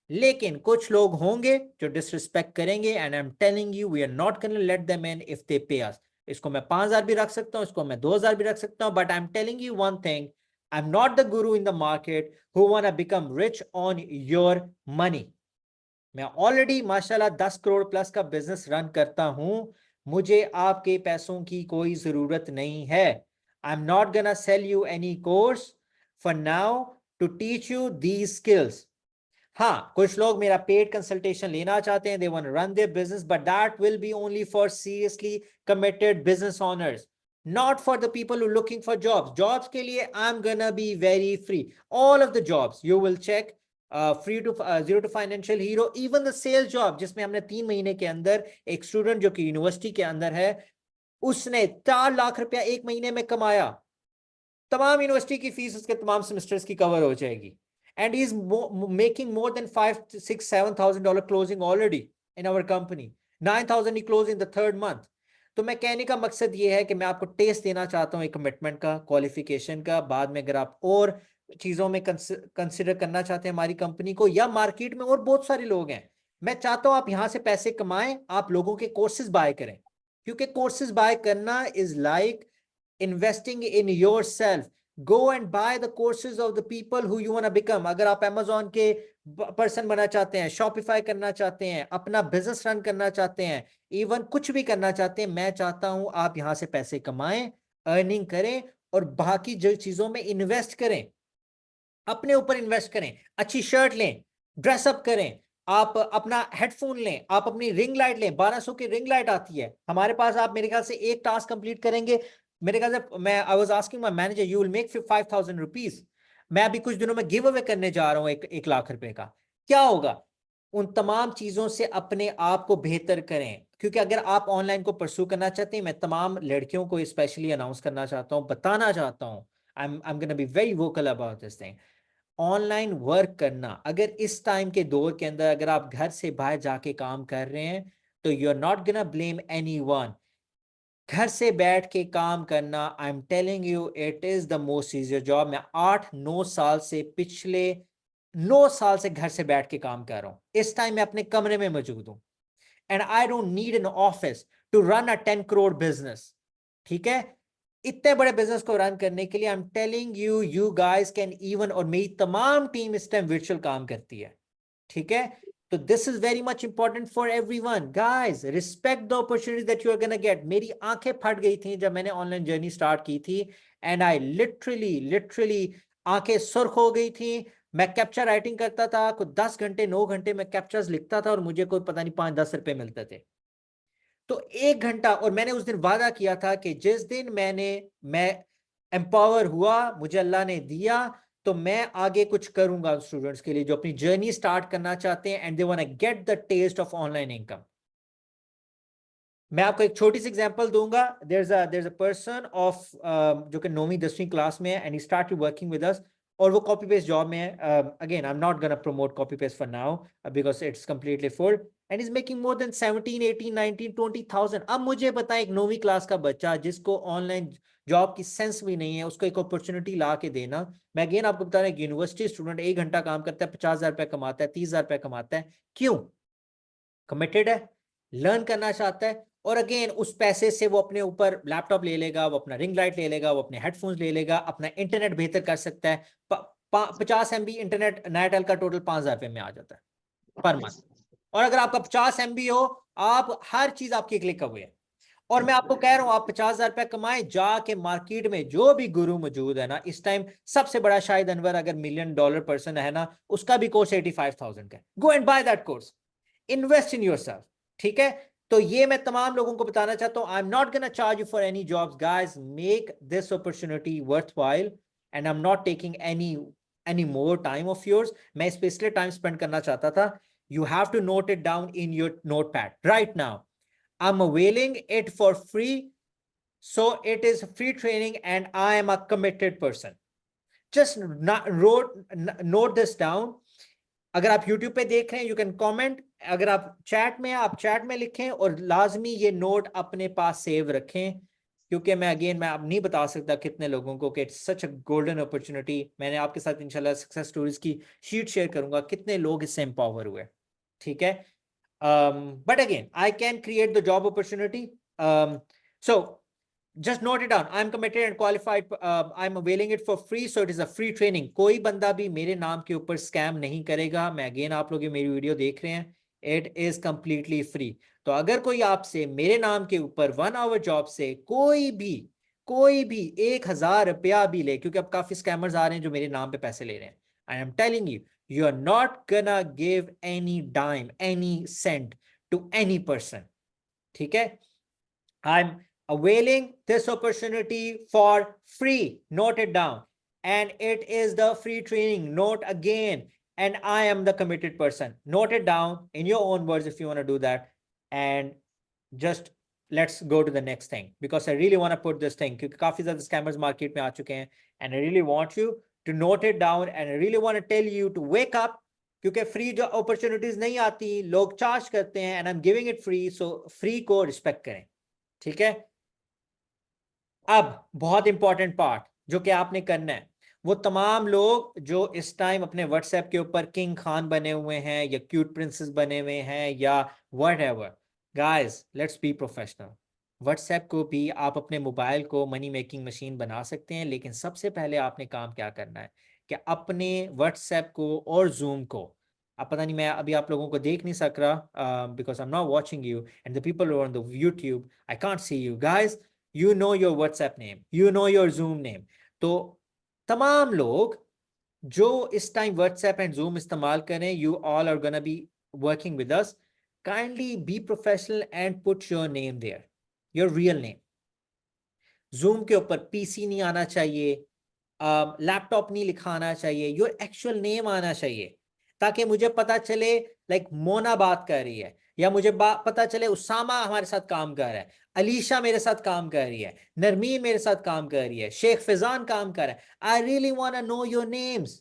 लेकिन कुछ लोग होंगे जो डिसरिस्पेक्ट करेंगे, and I am telling you we are not gonna let them in if they pay us. इसको मैं 5,000 भी रख सकता हूँ, इसको मैं 2,000 भी रख सकता हूँ, but I am telling you one thing, I am not the guru in the market who want to become rich on your money. मैं ऑलरेडी माशाल्लाह 10 करोड़ प्लस का बिजनेस रन करता हूं, मुझे आपके पैसों की कोई जरूरत नहीं है। I am not gonna sell you any course for now to teach you these skills. हाँ, कुछ लोग मेरा पेड कंसल्टेशन लेना चाहते हैं, they want to run their business, but that will be only for seriously committed business owners, not for the people who are looking for jobs. Jobs के लिए I'm gonna be very free. All of the jobs you will check, free to zero to financial hero, even the sales job जिसमें हमने 3 महीने के अंदर एक student जो कि यूनिवर्सिटी के अंदर है, उसने 4 लाख रुपया 1 महीने में कमाया। तमाम यूनिवर्सिटी की फीस उसके तमाम सेमेस्टर्स की कवर हो जाएगी, and he is making more than $5,000-7,000 closing already in our company. 9,000 he closed in the 3rd month. तो मैं कहने का मकसद ये है कि मैं आपको टेस्ट देना चाहता हूँ एक कमिटमेंट का, क्वालिफिकेशन का। बाद में अगर आप और चीजों में कंसिडर करना चाहते हैं हमारी कंपनी को, या मार्केट में और बहुत सारे लोग हैं, मैं चाहता हूं आप यहां से पैसे कमाएं, आप लोगों के कोर्सेज बाय करें, क्योंकि कोर्सेज बाय करना is like investing in yourself. Go and buy the courses of the people who you want to become. अगर आप Amazon के पर्सन बनना चाहते हैं, Shopify करना चाहते हैं, अपना बिजनेस रन करना चाहते हैं, इवन कुछ भी करना चाहते हैं, मैं चाहता हूं आप यहां से पैसे कमाएं, अर्निंग करें और बाकी जो चीजों में इन्वेस्ट करें, अपने ऊपर इन्वेस्ट करें। अच्छी शर्ट लें, ड्रेसअप करें, आप अपना हेडफोन लें, आप अपनी रिंग लाइट लें। 1200 की रिंग लाइट आती है हमारे पास। आप मेरे ख्याल से एक टास्क कंप्लीट करेंगे, मेरे ख्याल से मैं I was asking my manager, you will make 5,000 rupees. मैं अभी कुछ दिनों में गिव अवे करने जा रहा हूं 1 लाख रुपए का। क्या होगा? उन तमाम चीजों से अपने आप को बेहतर करें, क्योंकि अगर आप ऑनलाइन को परस्यू करना चाहते हैं, मैं तमाम लड़कियों को स्पेशली अनाउंस करना चाहता हूं, बताना चाहता हूं, I'm going to be very vocal about this thing. Online work करना, अगर इस टाइम के दौर के अंदर अगर आप घर से बाहर जाके काम कर रहे हैं, तो you are not gonna blame anyone. घर से बैठ के काम करना, I am telling you, it is the most easier job. मैं 8-9 साल से, पिछले 9 साल से घर से बैठ के काम कर रहा हूं। इस टाइम मैं अपने कमरे में मौजूद हूं, and I don't need an office to run a 10 crore business. ठीक है, इतने बड़े बिजनेस को रन करने के लिए आई am telling you, you guys can even, और मेरी तमाम टीम इस टाइम वर्चुअल काम करती है। ठीक है, तो this is very much important for everyone. Guys, respect the opportunities that you are gonna get. मेरी आंखें फट गई थी जब मैंने ऑनलाइन जर्नी स्टार्ट की थी, एंड आई लिटरली आंखें सुर्ख हो गई थी। मैं कैप्चर राइटिंग करता था, कुछ 10 घंटे 9 घंटे में कैप्चर्स लिखता था, और मुझे कोई पता नहीं 5-10 रुपए मिलते थे। तो 1 घंटा, और मैंने उस दिन वादा किया था कि जिस दिन मैं एम्पावर हुआ, मुझे अल्लाह ने दिया, तो मैं आगे कुछ करूंगा स्टूडेंट्स के लिए जो अपनी जर्नी स्टार्ट करना चाहते हैं, and they want to get the taste of online income. मैं आपको एक छोटी सी एग्जांपल दूंगा। there's a person of जो कि 9वीं 10वीं क्लास में है, and he started working with us, और वो कॉपी पेस्ट जॉब में है। Again I am not gonna promote copy paste for now because it's completely full, and is making more than 17, 18, 19, 20,000। अब मुझे बताएं, एक 9वीं क्लास का बच्चा जिसको ऑनलाइन जॉब की सेंस भी नहीं है, उसको एक अपॉर्चुनिटी ला के देना। मैं अगेन आपको बता रहा हूं, यूनिवर्सिटी स्टूडेंट 1 घंटा काम करता है, 50,000 रुपये कमाता है, 30,000 रुपये कमाता है। क्यों? कमिटेड है, लर्न करना चाहता है, और अगेन उस पैसे से वो अपने ऊपर लैपटॉप ले लेगा, वो अपना रिंग लाइट ले लेगा, वो अपने हेडफोन्स ले लेगा, अपना इंटरनेट बेहतर कर सकता है। 50 MB इंटरनेट नाइटेल का टोटल 5,000 रुपये में आ जाता है पर मंथ। और अगर आपका 50 MB हो, आप हर चीज आपकी क्लिक अवे है। और मैं आपको कह रहा हूं, आप 50,000 रुपये कमाएं, जाके मार्केट में जो भी गुरु मौजूद है ना इस टाइम, सबसे बड़ा शाहिद अनवर अगर $1 मिलियन पर्सन है ना, उसका भी कोर्स 85,000 का है। Go and by that course, invest in yourself. ठीक है, तो ये मैं तमाम लोगों को बताना चाहता हूं। I am not gonna charge you for any jobs guys, make this opportunity worthwhile, and I am not taking any more time of yours. मैं इस पे इसलिए टाइम स्पेंड करना चाहता था। You have to note it down in your notepad right now. I am availing it for free, so it is free training, and I am a committed person. Just note this down. अगर आप YouTube पे देख रहे हैं, you can comment. अगर आप chat में हैं, आप चैट में लिखें, और लाजमी ये नोट अपने पास सेव रखें, क्योंकि मैं अब नहीं बता सकता कितने लोगों को कि it's such a golden opportunity. मैंने आपके साथ इंशाल्लाह सक्सेस स्टोरीज की शीट शेयर करूंगा, कितने लोग इससे एम्पावर हुए। ठीक है, but again I can create the job opportunity. So just note it down. I'm committed and qualified. I'm availing it for free, so it is a free training. कोई बंदा भी मेरे नाम के ऊपर स्कैम नहीं करेगा। मैं अगेन, आप लोग ये मेरी वीडियो देख रहे हैं, it is completely free. तो अगर कोई आपसे मेरे नाम के ऊपर 1 आवर जॉब से कोई भी 1,000 रुपया भी ले, क्योंकि अब काफी स्कैमर्स आ रहे हैं जो मेरे नाम पे पैसे ले रहे हैं, I am telling you, you are not gonna give any dime, any cent to any person. ठीक है? I'm availing this opportunity for free. Note it down. And it is the free training. Note again. And I am the committed person. Note it down in your own words if you want to do that. And just let's go to the next thing, because I really want to put this thing, क्योंकि काफी ज़्यादा scammers market में आ चुके हैं, and I really want you to note it down, and I really want to tell you to wake up, क्योंकि free जो opportunities नहीं आती, लोग charge करते हैं, and I'm giving it free, so free को respect करें. ठीक है? अब बहुत इंपॉर्टेंट पार्ट जो कि आपने करना है, वो तमाम लोग जो इस टाइम अपने व्हाट्सएप के ऊपर किंग खान बने हुए हैं या क्यूट प्रिंसेस बने हुए हैं या whatever, guys let's be professional. WhatsApp को भी आप अपने मोबाइल को मनी मेकिंग मशीन बना सकते हैं, लेकिन सबसे पहले आपने काम क्या करना है कि अपने व्हाट्सएप को और जूम को, अब पता नहीं मैं अभी आप लोगों को देख नहीं सक रहा because I am not watching you and the people on the YouTube, I can't see you guys. You know your WhatsApp name, you know your Zoom name. तो तमाम लोग जो इस टाइम WhatsApp and Zoom इस्तेमाल करें, you all are gonna be working with us. Kindly be professional and put your name there, your real name. Zoom के ऊपर PC नहीं आना चाहिए, लैपटॉप नहीं लिखाना चाहिए, your actual name आना चाहिए, ताकि मुझे पता चले like मोना बात कर रही है, या मुझे पता चले उसामा हमारे साथ काम कर रहा है, अलीशा मेरे साथ काम कर रही है, नरमीन मेरे साथ काम कर रही है, शेख फैजान काम कर रहा है. I really want to know your names.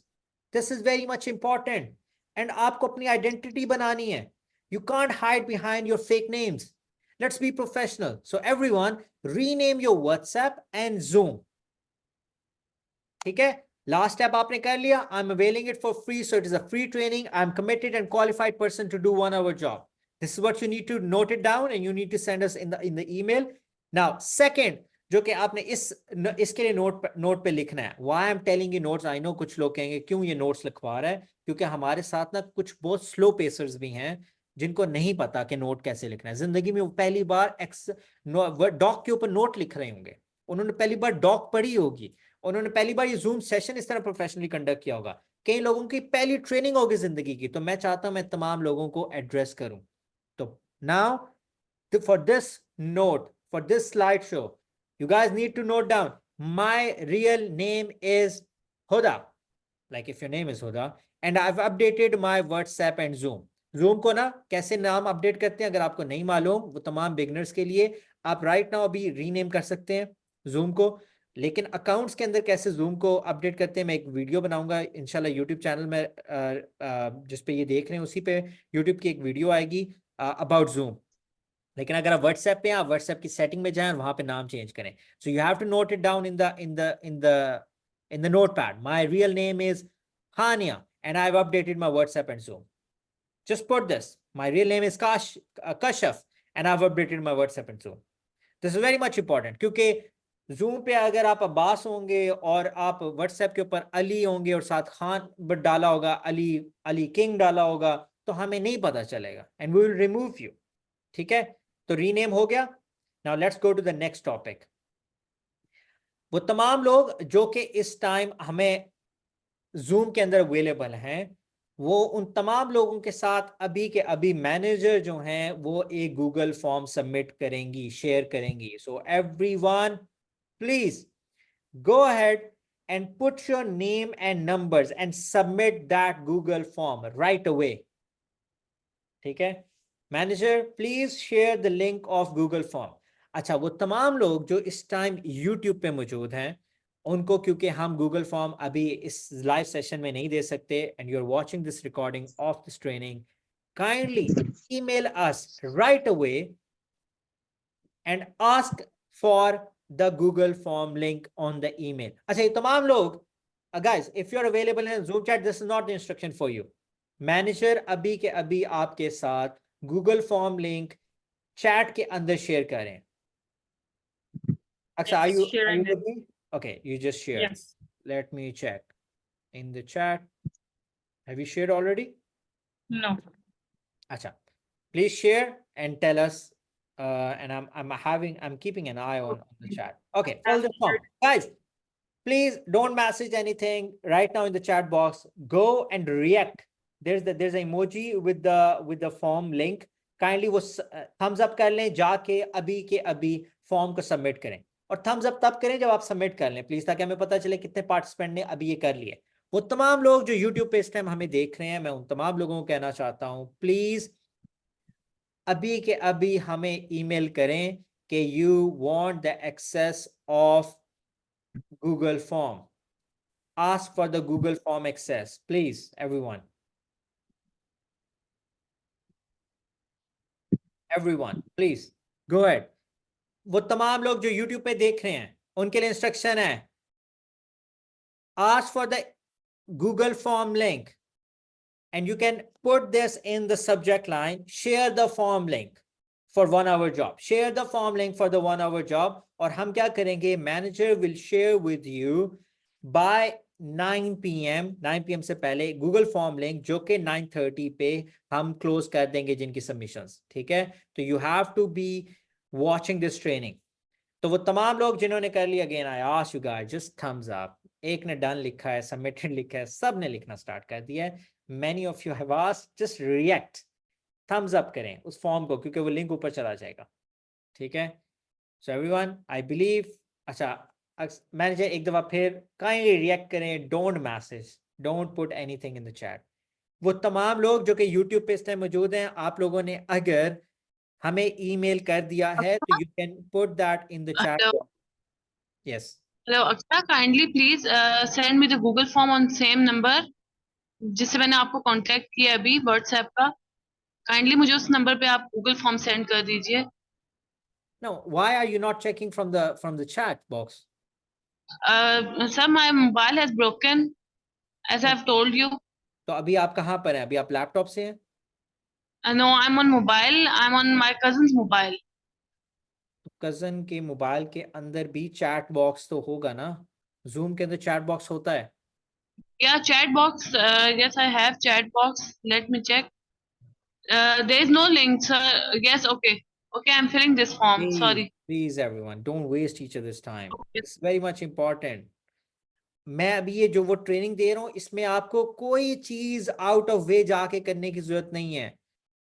This is very much important. And आपको अपनी आइडेंटिटी बनानी है. You can't hide behind your fake names. Let's be professional. So everyone rename your WhatsApp and Zoom. ठीक है? Last step आपने कर लिया. I'm availing it for free, so it is a free training. I'm committed and qualified person to do 1 hour job. This is what you need to note it down, and you need to send us in the email. Now, second, जो कि आपने इसके लिए note पे लिखना है. Why I'm telling you notes? I know कुछ लोग कहेंगे क्यों ये नोट्स लिखवा रहा है, क्योंकि हमारे साथ ना कुछ बहुत स्लो पेसर्स भी हैं जिनको नहीं पता कि नोट कैसे लिखना है. जिंदगी में वो पहली बार डॉक के ऊपर नोट लिख रहे होंगे, उन्होंने पहली बार डॉक पढ़ी होगी, उन्होंने पहली बार ये जूम सेशन इस तरह प्रोफेशनली कंडक्ट किया होगा, कई लोगों की पहली ट्रेनिंग होगी जिंदगी की. तो मैं चाहता हूं मैं तमाम लोगों को एड्रेस करूं. तो now for this note, for this slide show, you guys need to note down my real name is Huda, like if your name is Huda, and I've updated my WhatsApp and Zoom. Zoom को ना कैसे नाम update करते हैं अगर आपको नहीं मालूम, वो तमाम बिगनर्स के लिए आप राइट नाउ अभी रीनेम कर सकते हैं Zoom को. लेकिन अकाउंट्स के अंदर कैसे Zoom को अपडेट करते हैं, मैं एक वीडियो बनाऊंगा इंशाल्लाह यूट्यूब चैनल में, जिस पे ये देख रहे हैं उसी पे यूट्यूब की एक वीडियो आएगी अबाउट Zoom. लेकिन अगर आप व्हाट्सएप पे, आप व्हाट्सएप की सेटिंग में जाएं, वहां पे नाम चेंज करें. So you have to note it down in the notepad. My real name is Hania, and I've updated my WhatsApp and Zoom. Just put this. My real name is Kashaf, and I've updated my WhatsApp and Zoom. This is very much important, क्योंकि Zoom पे अगर आप अब्बास होंगे और आप WhatsApp के ऊपर अली होंगे और साथ खान डाला होगा, अली किंग डाला होगा, तो हमें नहीं पता चलेगा, and we will remove you. ठीक है? तो रीनेम हो गया. Now let's go to the next topic. वो तमाम लोग जो कि इस टाइम हमें Zoom के अंदर अवेलेबल हैं, वो उन तमाम लोगों के साथ अभी के अभी मैनेजर जो हैं वो एक गूगल फॉर्म सबमिट करेंगी, शेयर करेंगी. So everyone please go ahead and put your name and numbers and submit that Google form right away. ठीक है? Manager please share the link of Google form. अच्छा, वो तमाम लोग जो इस टाइम YouTube पे मौजूद हैं, उनको क्योंकि हम गूगल फॉर्म अभी इस लाइव सेशन में नहीं दे सकते, and you are watching this recording of this training, kindly email us right away and ask for the Google form link on the email. अच्छा, ये तमाम लोग, guys, if you're available in Zoom chat, this is not the instruction for you. Manager अभी के अभी आपके साथ Google form link chat के अंदर शेयर करें. अच्छा, are you with me? Okay, you just shared. Yes. Let me check in the chat. Have you shared already? No. Acha, please share and tell us. And I'm keeping an eye on the chat. Okay, fill the form, guys. Please don't message anything right now in the chat box. Go and react. There's an emoji with the form link. Kindly वो thumbs up कर लें, जाके अभी के अभी form को submit करें, और thumbs up तब करें जब आप सबमिट कर लें प्लीज, ताकि हमें पता चले कितने पार्टिसिपेंट ने अभी ये कर लिए। वो तमाम लोग जो YouTube पे इस टाइम हमें देख रहे हैं, मैं उन तमाम लोगों को कहना चाहता हूँ, प्लीज अभी के अभी हमें ईमेल करें कि you want the access of Google form. Ask for the Google form access, please, everyone. Everyone, please, go ahead. वो तमाम लोग जो YouTube पे देख रहे हैं, उनके लिए इंस्ट्रक्शन है, ask for the Google form link, and you can put this in the subject line, share the form link for 1 hour job. Share the form link for the 1 hour job. और हम क्या करेंगे, manager will share with you by 9 PM से पहले Google form link, जो कि 9:30 पे हम क्लोज कर देंगे जिनकी सबमिशंस, ठीक है। तो you have to be watching this training. तो वो तमाम लोग जिन्होंने कर लिया, again I ask you guys, just thumbs up. एक ने डन लिखा है, सबमिटेड लिखा है, सब ने लिखना स्टार्ट कर दिया है। Many of you have asked, just react, thumbs up करें उस फॉर्म को, क्योंकि वो लिंक ऊपर चला जाएगा, ठीक है। सो एवरीवन, आई बिलीव, अच्छा मैनेजर एक दफा फिर काइंडली रिएक्ट करें, don't message, don't put anything in the chat. वो तमाम लोग जो कि यूट्यूब पे इस टाइम मौजूद हैं, आप लोगों ने अगर हमें ईमेल कर दिया है तो you can put that in the chat. Hello, yes, hello, Aksha. Kindly please send me the Google form on same number जिससे मैंने आपको कांटेक्ट किया अभी व्हाट्सएप का। काइंडली मुझे उस नंबर पे आप गूगल फॉर्म सेंड कर दीजिए। no, why are you not checking from the chat box? Sir my mobile has broken as I have told you. तो अभी आप कहाँ पर हैं? अभी आप लैपटॉप से हैं? No, I am on mobile, I am on my cousin's mobile. तो कजन के मोबाइल के अंदर भी चैट बॉक्स तो होगा ना, जूम के अंदर चैट बॉक्स होता है। या chat box, yes I have chat box, let me check. There is no link sir. Yes, okay okay, I am filling this form, sorry. Please everyone, don't waste each other's time. It's very much important. मैं अभी ये जो वो training दे रहा हूँ, इसमें आपको कोई चीज आउट ऑफ वे जाके करने की जरूरत नहीं है।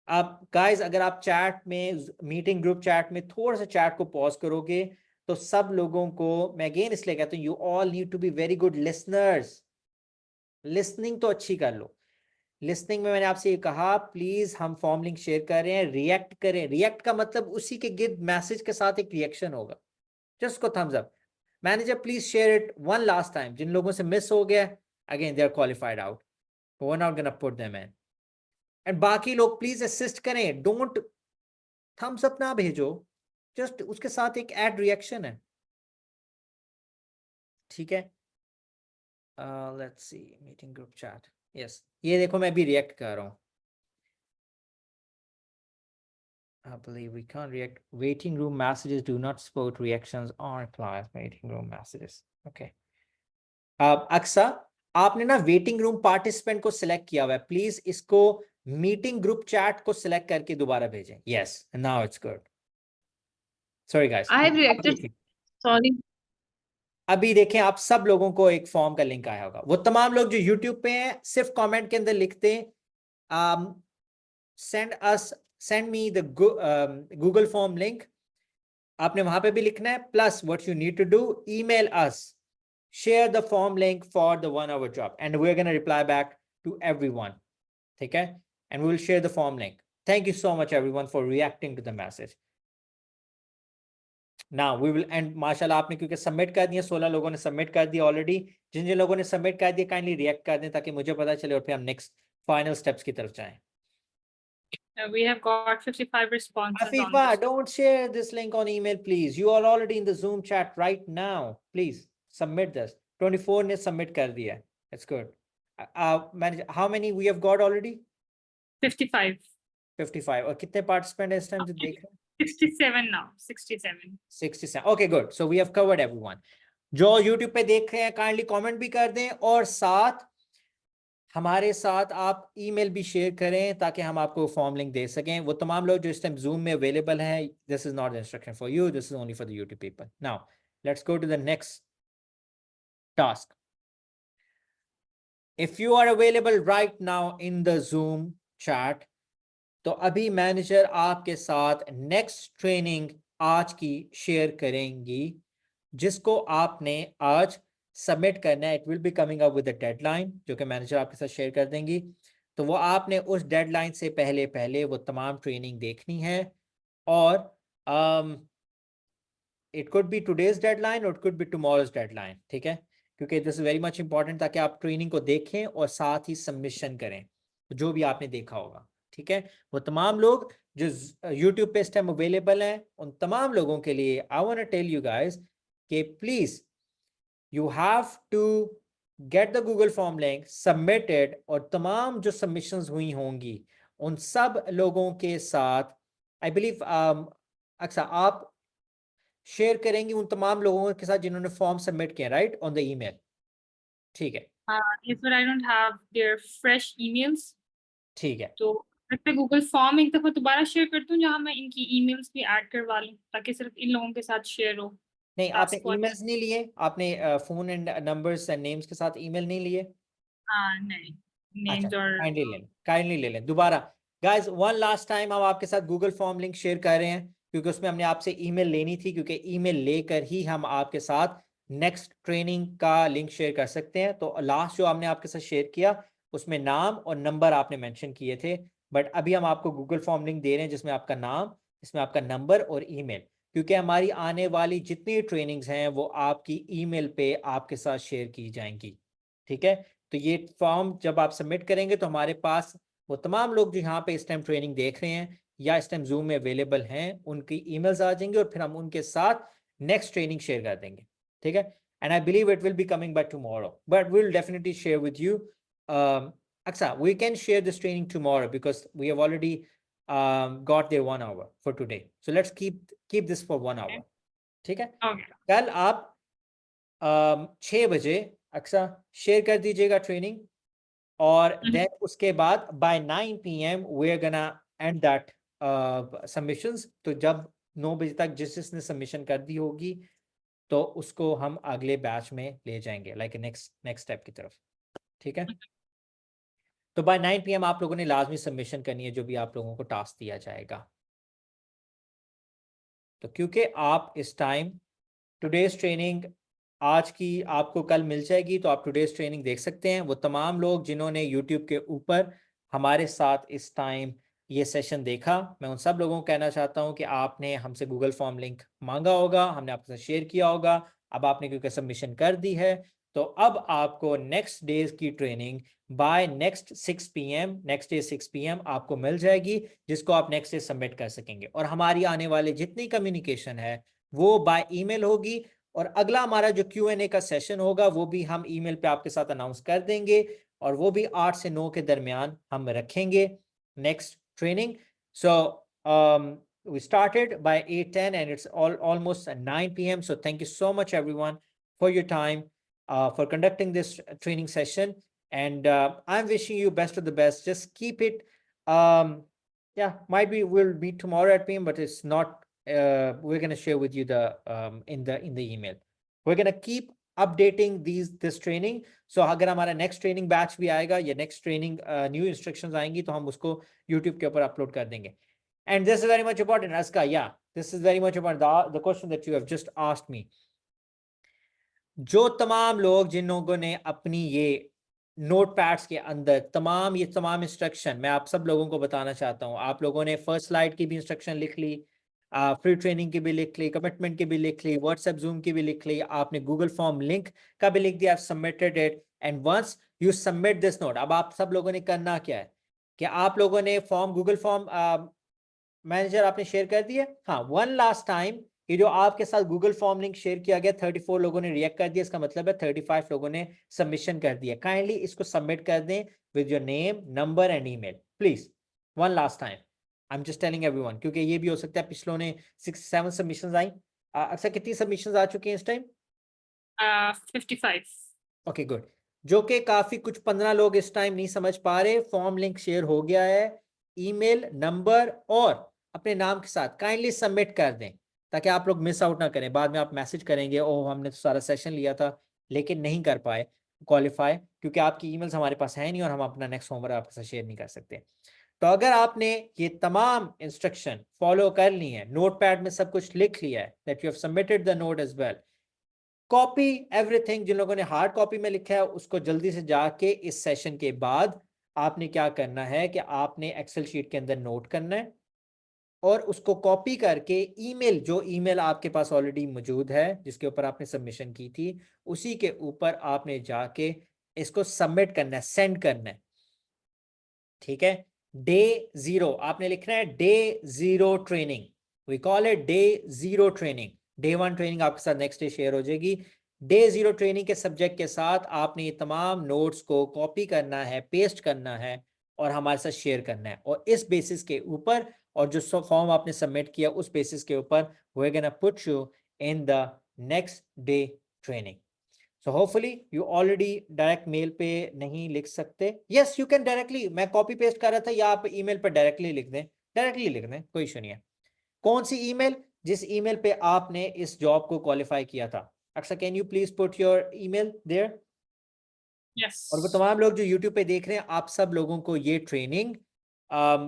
आप गाइस, अगर आप चैट में, मीटिंग ग्रुप चैट में थोड़ा सा चैट को पॉज करोगे तो सब लोगों को, मैं अगेन इसलिए कहता हूँ, you all need to be very good listeners. Listening तो अच्छी कर लो। लिसनिंग में मैंने आपसे ये कहा, प्लीज हम फॉर्म लिंक शेयर कर रहे हैं, रिएक्ट करें। रिएक्ट का मतलब उसी के गिर्द मैसेज के साथ एक रिएक्शन होगा, जस्ट को thumbs up. Manager please share it one last time. जिन लोगों से मिस हो गया, again they are qualified out, we are not gonna put them in. And बाकी लोग प्लीज असिस्ट करें, डोंट थम्स अप ना भेजो, जस्ट उसके साथ एक ऐड रिएक्शन है, ठीक है। Let's see, meeting group chat, yes, ये देखो मैं भी रिएक्ट कर रहा हूँ। I believe we can't react. Waiting room messages do not support reactions or replies. Waiting room messages. Okay. Aqsa, आपने ना वेटिंग रूम पार्टिसिपेंट को सिलेक्ट किया हुआ है, प्लीज इसको मीटिंग ग्रुप चैट को सिलेक्ट करके दोबारा भेजें। Yes, now it's good. Sorry guys, I have reacted, sorry. अभी देखें, आप सब लोगों को एक फॉर्म का लिंक आया होगा। वो तमाम लोग जो यूट्यूब पे हैं, सिर्फ कमेंट के अंदर लिखते send me the Google form link. आपने वहां पे भी लिखना है, plus what you need to do, email us, share the form link for the 1 hour job, and we're going to reply back to everyone, okay, and we will share the form link. Thank you so much everyone for reacting to the message. Now we will end. माशाल्लाह, आपने क्योंकि submit कर दिया, 16 लोगों ने submit कर दिया already. जिन जिन लोगों ने सबमिट कर दिया, काइंडली रिएक्ट कर दें ताकि मुझे पता चले और फिर हम नेक्स्ट फाइनल स्टेप्स की तरफ जाएं। We have got 55 responses on Afifa, this. don't share this link on email, please. You are already in the Zoom chat right now. Please submit this. 24 ने submit कर दिया है. That's good. How many we have got already? 55. 55. और कितने participants इस time जो देख रहे हैं? 67 now. 67. 67. Okay, good. So we have covered everyone. जो YouTube पे देख रहे हैं, kindly comment भी कर दें, और साथ हमारे साथ आप ईमेल भी शेयर करें ताकि हम आपको फॉर्म लिंक दे सकें। वो तमाम लोग जो इस टाइम जूम में अवेलेबल हैं, this is not instruction for you, this is only for the YouTube people. Now let's go to the next task. If you are available right now in the Zoom chat, तो अभी manager आपके साथ next training आज की share करेंगी, जिसको आपने आज सबमिट करना है. It will be coming up with a deadline जो कि मैनेजर आपके साथ शेयर कर देंगी. तो वो आपने उस डेडलाइन से पहले पहले वो तमाम ट्रेनिंग देखनी है. और it could be today's deadline और it could be tomorrow's deadline. ठीक है, क्योंकि this is very much important, ताकि आप ट्रेनिंग को देखें और साथ ही सबमिशन करें जो भी आपने देखा होगा. ठीक है, वो तमाम लोग जो YouTube पे इस टाइम अवेलेबल हैं, उन तमाम लोगों के लिए I want to tell you guys कि please you have to get the Google form link submitted, और तमाम जो सबमिशंस हुई होंगी उन सब लोगों के साथ आई बिलीव अच्छा आप शेयर करेंगी उन तमाम लोगों के साथ जिन्होंने फॉर्म सबमिट किया, राइट, ऑन द ईमेल. ठीक है, Yes, but I don't have their fresh emails. ठीक है. तो मैं गूगल फॉर्म एक दफा दोबारा शेयर करती हूँ, जहाँ मैं इनकी ईमेल्स भी ऐड करवा लूँ, ताकि सिर्फ इन लोगों के साथ शेयर हो. नहीं, Task आपने one. ईमेल्स नहीं लिए, आपने phone and numbers and names के साथ ईमेल नहीं लिए? नहीं, अच्छा, names और काइंडली ले लें दोबारा. गाइस, वन लास्ट टाइम हम आपके साथ गूगल फॉर्म लिंक शेयर कर रहे हैं, क्योंकि उसमें हमने आपसे ईमेल लेनी थी, क्योंकि ईमेल लेकर ही हम आपके साथ नेक्स्ट ट्रेनिंग का लिंक शेयर कर सकते हैं. तो लास्ट जो हमने आपके साथ शेयर किया उसमें नाम और नंबर आपने मेंशन किए थे, बट अभी हम आपको गूगल फॉर्म लिंक दे रहे हैं जिसमें आपका नाम, इसमें आपका नंबर और ईमेल, क्योंकि हमारी आने वाली जितनी ट्रेनिंग्स हैं वो आपकी ईमेल पे आपके साथ शेयर की जाएंगी. ठीक है, तो ये फॉर्म जब आप सबमिट करेंगे तो हमारे पास वो तमाम लोग जो यहाँ पे इस टाइम ट्रेनिंग देख रहे हैं या इस टाइम जूम में अवेलेबल हैं, उनकी ईमेल्स आ जाएंगे और फिर हम उनके साथ नेक्स्ट ट्रेनिंग शेयर कर देंगे. ठीक है, and I believe it will be coming by tomorrow, but we will definitely share with you. अच्छा, we can share this training tomorrow because we have already got their 1 hour for today. So let's keep this for 1 hour. ठीक है, Okay. कल आप 6 बजे Aqsa share कर दीजिएगा training, और then उसके बाद by 9 PM we are gonna end that submissions. तो जब 9 बजे तक जिसने सबमिशन कर दी होगी तो उसको हम अगले बैच में ले जाएंगे, लाइक नेक्स्ट स्टेप की तरफ. ठीक है, तो बाय 9 PM आप लोगों ने लाजमी सबमिशन करनी है जो भी आप लोगों को टास्क दिया जाएगा. तो क्योंकि आप इस टाइम टुडेज ट्रेनिंग आज की आपको कल मिल जाएगी, तो आप टुडेज ट्रेनिंग देख सकते हैं. वो तमाम लोग जिन्होंने यूट्यूब के ऊपर हमारे साथ इस टाइम ये सेशन देखा, मैं उन सब लोगों को कहना चाहता हूं कि आपने हमसे गूगल फॉर्म लिंक मांगा होगा, हमने आपके साथ शेयर किया होगा, अब आपने क्योंकि सबमिशन कर दी है, तो अब आपको नेक्स्ट डेज की training bye next 6 PM next day 6 PM आपको मिल जाएगी, जिसको आप नेक्स्ट डे सबमिट कर सकेंगे. और हमारी आने वाले जितनी कम्युनिकेशन है वो बाय ईमेल होगी, और अगला हमारा जो Q&A का सेशन होगा वो भी हम ईमेल पे आपके साथ अनाउंस कर देंगे, और वो भी 8 से 9 के दरमियान हम रखेंगे next training. So we started by 8:10 and it's almost 9 PM. So thank you so much everyone for your time, for conducting this training session, and I'm wishing you best of the best. Just keep it, yeah, might be we'll meet tomorrow at PM, but it's not, we're going to share with you the in the email. We're going to keep updating this training. So अगर हमारा next training batch भी आएगा या next training new instructions आएंगी तो हम उसको YouTube के ऊपर upload कर देंगे. And this is very much important, Aska. Yeah, this is very much important. The question that you have just asked me. जो तमाम लोग जिन लोगों ने अपनी ये नोट पैड्स के अंदर ये तमाम इंस्ट्रक्शन मैं आप सब लोगों को बताना चाहता हूँ. आप लोगों ने फर्स्ट स्लाइड की भी इंस्ट्रक्शन लिख ली, फ्री ट्रेनिंग की भी लिख ली, कमिटमेंट की भी लिख ली, व्हाट्सएप जूम की भी लिख ली, आपने गूगल फॉर्म लिंक का भी लिख दिया, submitted it. And once you submit this note, अब आप सब लोगों ने करना क्या है कि आप लोगों ने फॉर्म गूगल फॉर्म मैनेजर आपने शेयर कर दिया. हाँ, वन लास्ट टाइम ये जो आपके साथ गूगल फॉर्म लिंक शेयर किया गया 34 लोगों ने रिएक्ट कर दिया, इसका मतलब है 35 लोगों ने सबमिशन कर दिया. काइंडली इसको सबमिट कर दें with your name, number and email please, one last time. I am just telling everyone, क्योंकि ये भी हो सकता है पिछलों ने 6-7 सबमिशंस आई. अक्सर कितनी सबमिशंस आ चुकी हैं इस टाइम? 55. ओके गुड, जो कि काफी कुछ 15 लोग इस टाइम नहीं समझ पा रहे. फॉर्म लिंक शेयर हो गया है, ईमेल, नंबर और अपने नाम के साथ काइंडली सबमिट कर दें, ताकि आप लोग मिस आउट ना करें. बाद में आप मैसेज करेंगे, ओह हमने तो सारा सेशन लिया था, लेकिन नहीं कर पाए क्वालिफाई, क्योंकि आपकी ईमेल्स हमारे पास है नहीं और हम अपना नेक्स्ट होमवर्क आपके साथ शेयर नहीं कर सकते। तो अगर आपने ये तमाम इंस्ट्रक्शन फॉलो कर ली है, नोटपैड में सब कुछ लिख लिया है, that you have submitted the note as well, copy everything, जिन लोगों ने हार्ड कॉपी में लिखा है उसको जल्दी से जाके इस सेशन के बाद आपने क्या करना है कि आपने एक्सेल शीट के अंदर नोट करना है और उसको कॉपी करके ईमेल, जो ईमेल आपके पास ऑलरेडी मौजूद है जिसके ऊपर आपने सबमिशन की थी, उसी के ऊपर आपने जाके इसको सबमिट करना है, सेंड करना है। ठीक है, डे 0 आपने लिखना है, day 0 training, we call it day 0 training. Day 1 training आपके साथ नेक्स्ट डे शेयर हो जाएगी। डे 0 ट्रेनिंग के सब्जेक्ट के साथ आपने ये तमाम नोट्स को कॉपी करना है, पेस्ट करना है और हमारे साथ शेयर करना है, और इस बेसिस के ऊपर और जो फॉर्म आपने सबमिट किया उस बेसिस के ऊपर we are gonna put you in the next day training. So hopefully you already direct mail पे नहीं लिख सकते, yes you can directly, मैं कॉपी पेस्ट कर रहा था, या आप ईमेल पर डायरेक्टली लिख दें, डायरेक्टली लिख दें, कोई इशू नहीं है। कौन सी ईमेल? जिस ईमेल पे आपने इस जॉब को क्वालिफाई किया था। अक्सर can you please put your email there? Yes. और वो तमाम लोग जो यूट्यूब पे देख रहे हैं, आप सब लोगों को ये ट्रेनिंग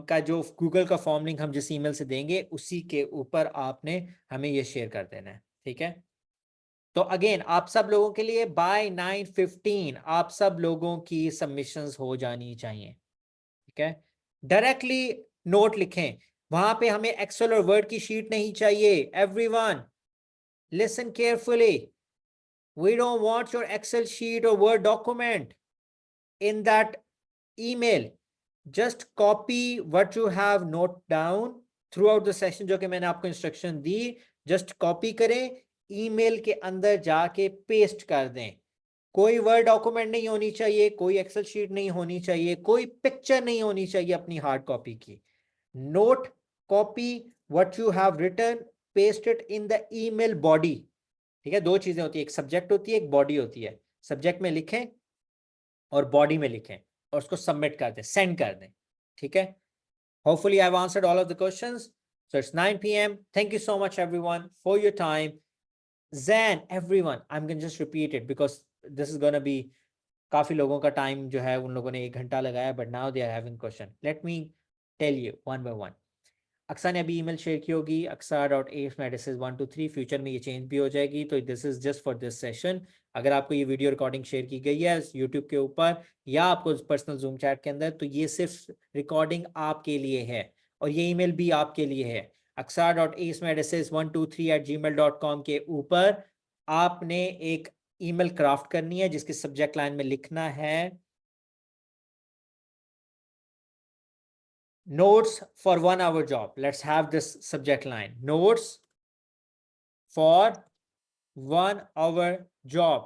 का जो गूगल का फॉर्म लिंक हम जिस ईमेल से देंगे उसी के ऊपर आपने हमें ये शेयर कर देना है, ठीक है। तो अगेन आप सब लोगों के लिए बाय 9:15 आप सब लोगों की सबमिशंस हो जानी चाहिए, ठीक है। डायरेक्टली नोट लिखें, वहां पे हमें एक्सेल और वर्ड की शीट नहीं चाहिए। Everyone listen carefully, we don't want your excel sheet और word document in that email. Just copy what you have note down throughout the session, जो कि मैंने आपको इंस्ट्रक्शन दी, जस्ट कॉपी करें, ईमेल के अंदर जाके पेस्ट कर दें। कोई वर्ड डॉक्यूमेंट नहीं होनी चाहिए, कोई एक्सेल शीट नहीं होनी चाहिए, कोई पिक्चर नहीं होनी चाहिए अपनी हार्ड कॉपी की। Note, copy what you have written, paste it in the email body. ठीक है, दो चीजें होती है, एक सब्जेक्ट होती है, एक बॉडी होती है। सब्जेक्ट में लिखें और बॉडी में लिखें और उसको सबमिट कर दें, सेंड कर दें, ठीक है। Hopefully I've answered all of the questions. So it's 9 p.m. Thank you so much everyone for your time. Zan, everyone, I'm going to just repeat it because this is going to be काफी लोगों का time जो है उन लोगों ने 1 घंटा लगाया, but now they are having question. Let me tell you one by one. Aqsa ने अभी ईमेल शेयर की होगी, aksa.asmedicis123, फ्यूचर में ये चेंज भी हो जाएगी, तो this is just for this session. अगर आपको ये वीडियो रिकॉर्डिंग शेयर की गई है यूट्यूब के ऊपर या आपको पर्सनल जूम चैट के अंदर, तो ये सिर्फ रिकॉर्डिंग आपके लिए है और ये ईमेल भी आपके लिए है। aksa.asmedicis123@gmail.com के ऊपर आपने एक ईमेल क्राफ्ट करनी है जिसके सब्जेक्ट लाइन में लिखना है notes for 1 hour job. Let's have this subject line, notes for 1 hour job.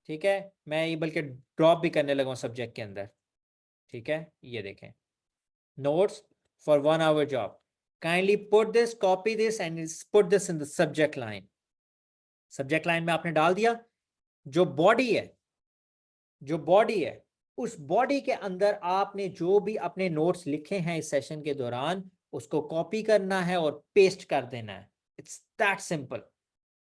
ठीक है, मैं ये बल्कि ड्रॉप भी करने लगा हूं सब्जेक्ट के अंदर, ठीक है। ये देखें, notes for 1 hour job. Kindly put this, copy this and put this in the subject line. Subject line में आपने डाल दिया। जो बॉडी है उस बॉडी के अंदर आपने जो भी अपने नोट्स लिखे हैं इस सेशन के दौरान उसको कॉपी करना है और पेस्ट कर देना है। It's that simple.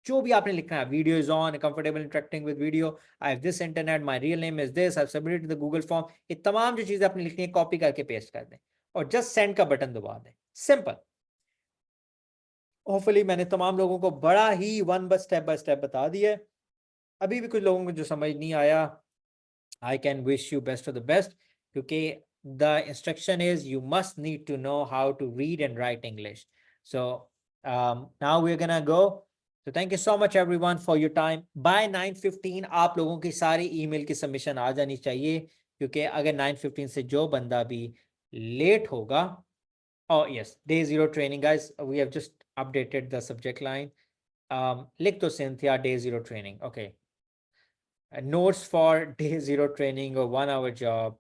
जो भी आपने लिखना है, video is on, comfortable interacting with video, I have this internet, my real name is this, I have submitted the Google form, ये तमाम जो चीजें आपने लिखनी है कॉपी करके पेस्ट कर दें और जस्ट सेंड का बटन दबा दें, सिंपल। होपफुली मैंने तमाम लोगों को बड़ा ही वन बाय स्टेप बता दिया है। अभी भी कुछ लोगों को जो समझ नहीं आया, I can wish you best of the best, क्योंकि the instruction is you must need to know how to read and write English. So now we're gonna go. So thank you so much everyone for your time. By 9:15 आप लोगों की सारी email की submission आ जानी चाहिए, क्योंकि अगर 9:15 से जो बंदा भी लेट होगा, oh yes, day 0 training guys, we have just updated the subject line. लिख दो Cynthia, day 0 training, okay. Notes for day 0 training or 1 hour job,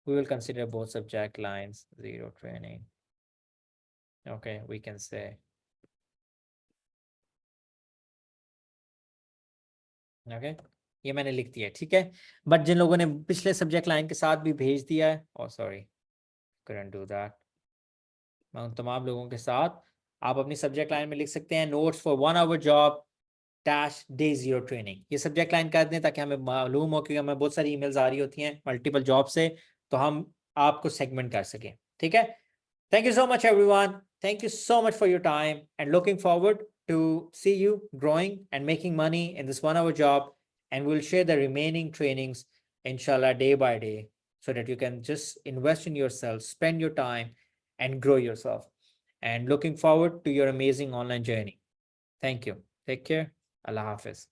we will consider both subject lines. 0 training, okay, we can say, okay, ये मैंने लिख दिया, ठीक है। But जिन लोगों ने पिछले सब्जेक्ट लाइन के साथ भी भेज दिया है, oh sorry, couldn't do that, मैं उन तमाम लोगों के साथ आप अपनी सब्जेक्ट लाइन में लिख सकते हैं, notes for 1 hour job, day 0 training। ये सब्जेक्ट लाइन कर दें ताकि हमें मालूम हो, क्योंकि हमें बहुत सारी ईमेल्स आ रही होती हैं मल्टीपल जॉब से, तो हम आपको सेगमेंट कर सकें। ठीक है, thank you so much everyone, thank you so much for your time, and looking forward to see you growing and making money in this 1-hour job. And we'll share the remaining trainings, inshallah, day by day, so that you can just invest in yourself, spend your time, and grow yourself. And looking forward to your amazing online journey. Thank you. Take care. Allah Hafiz.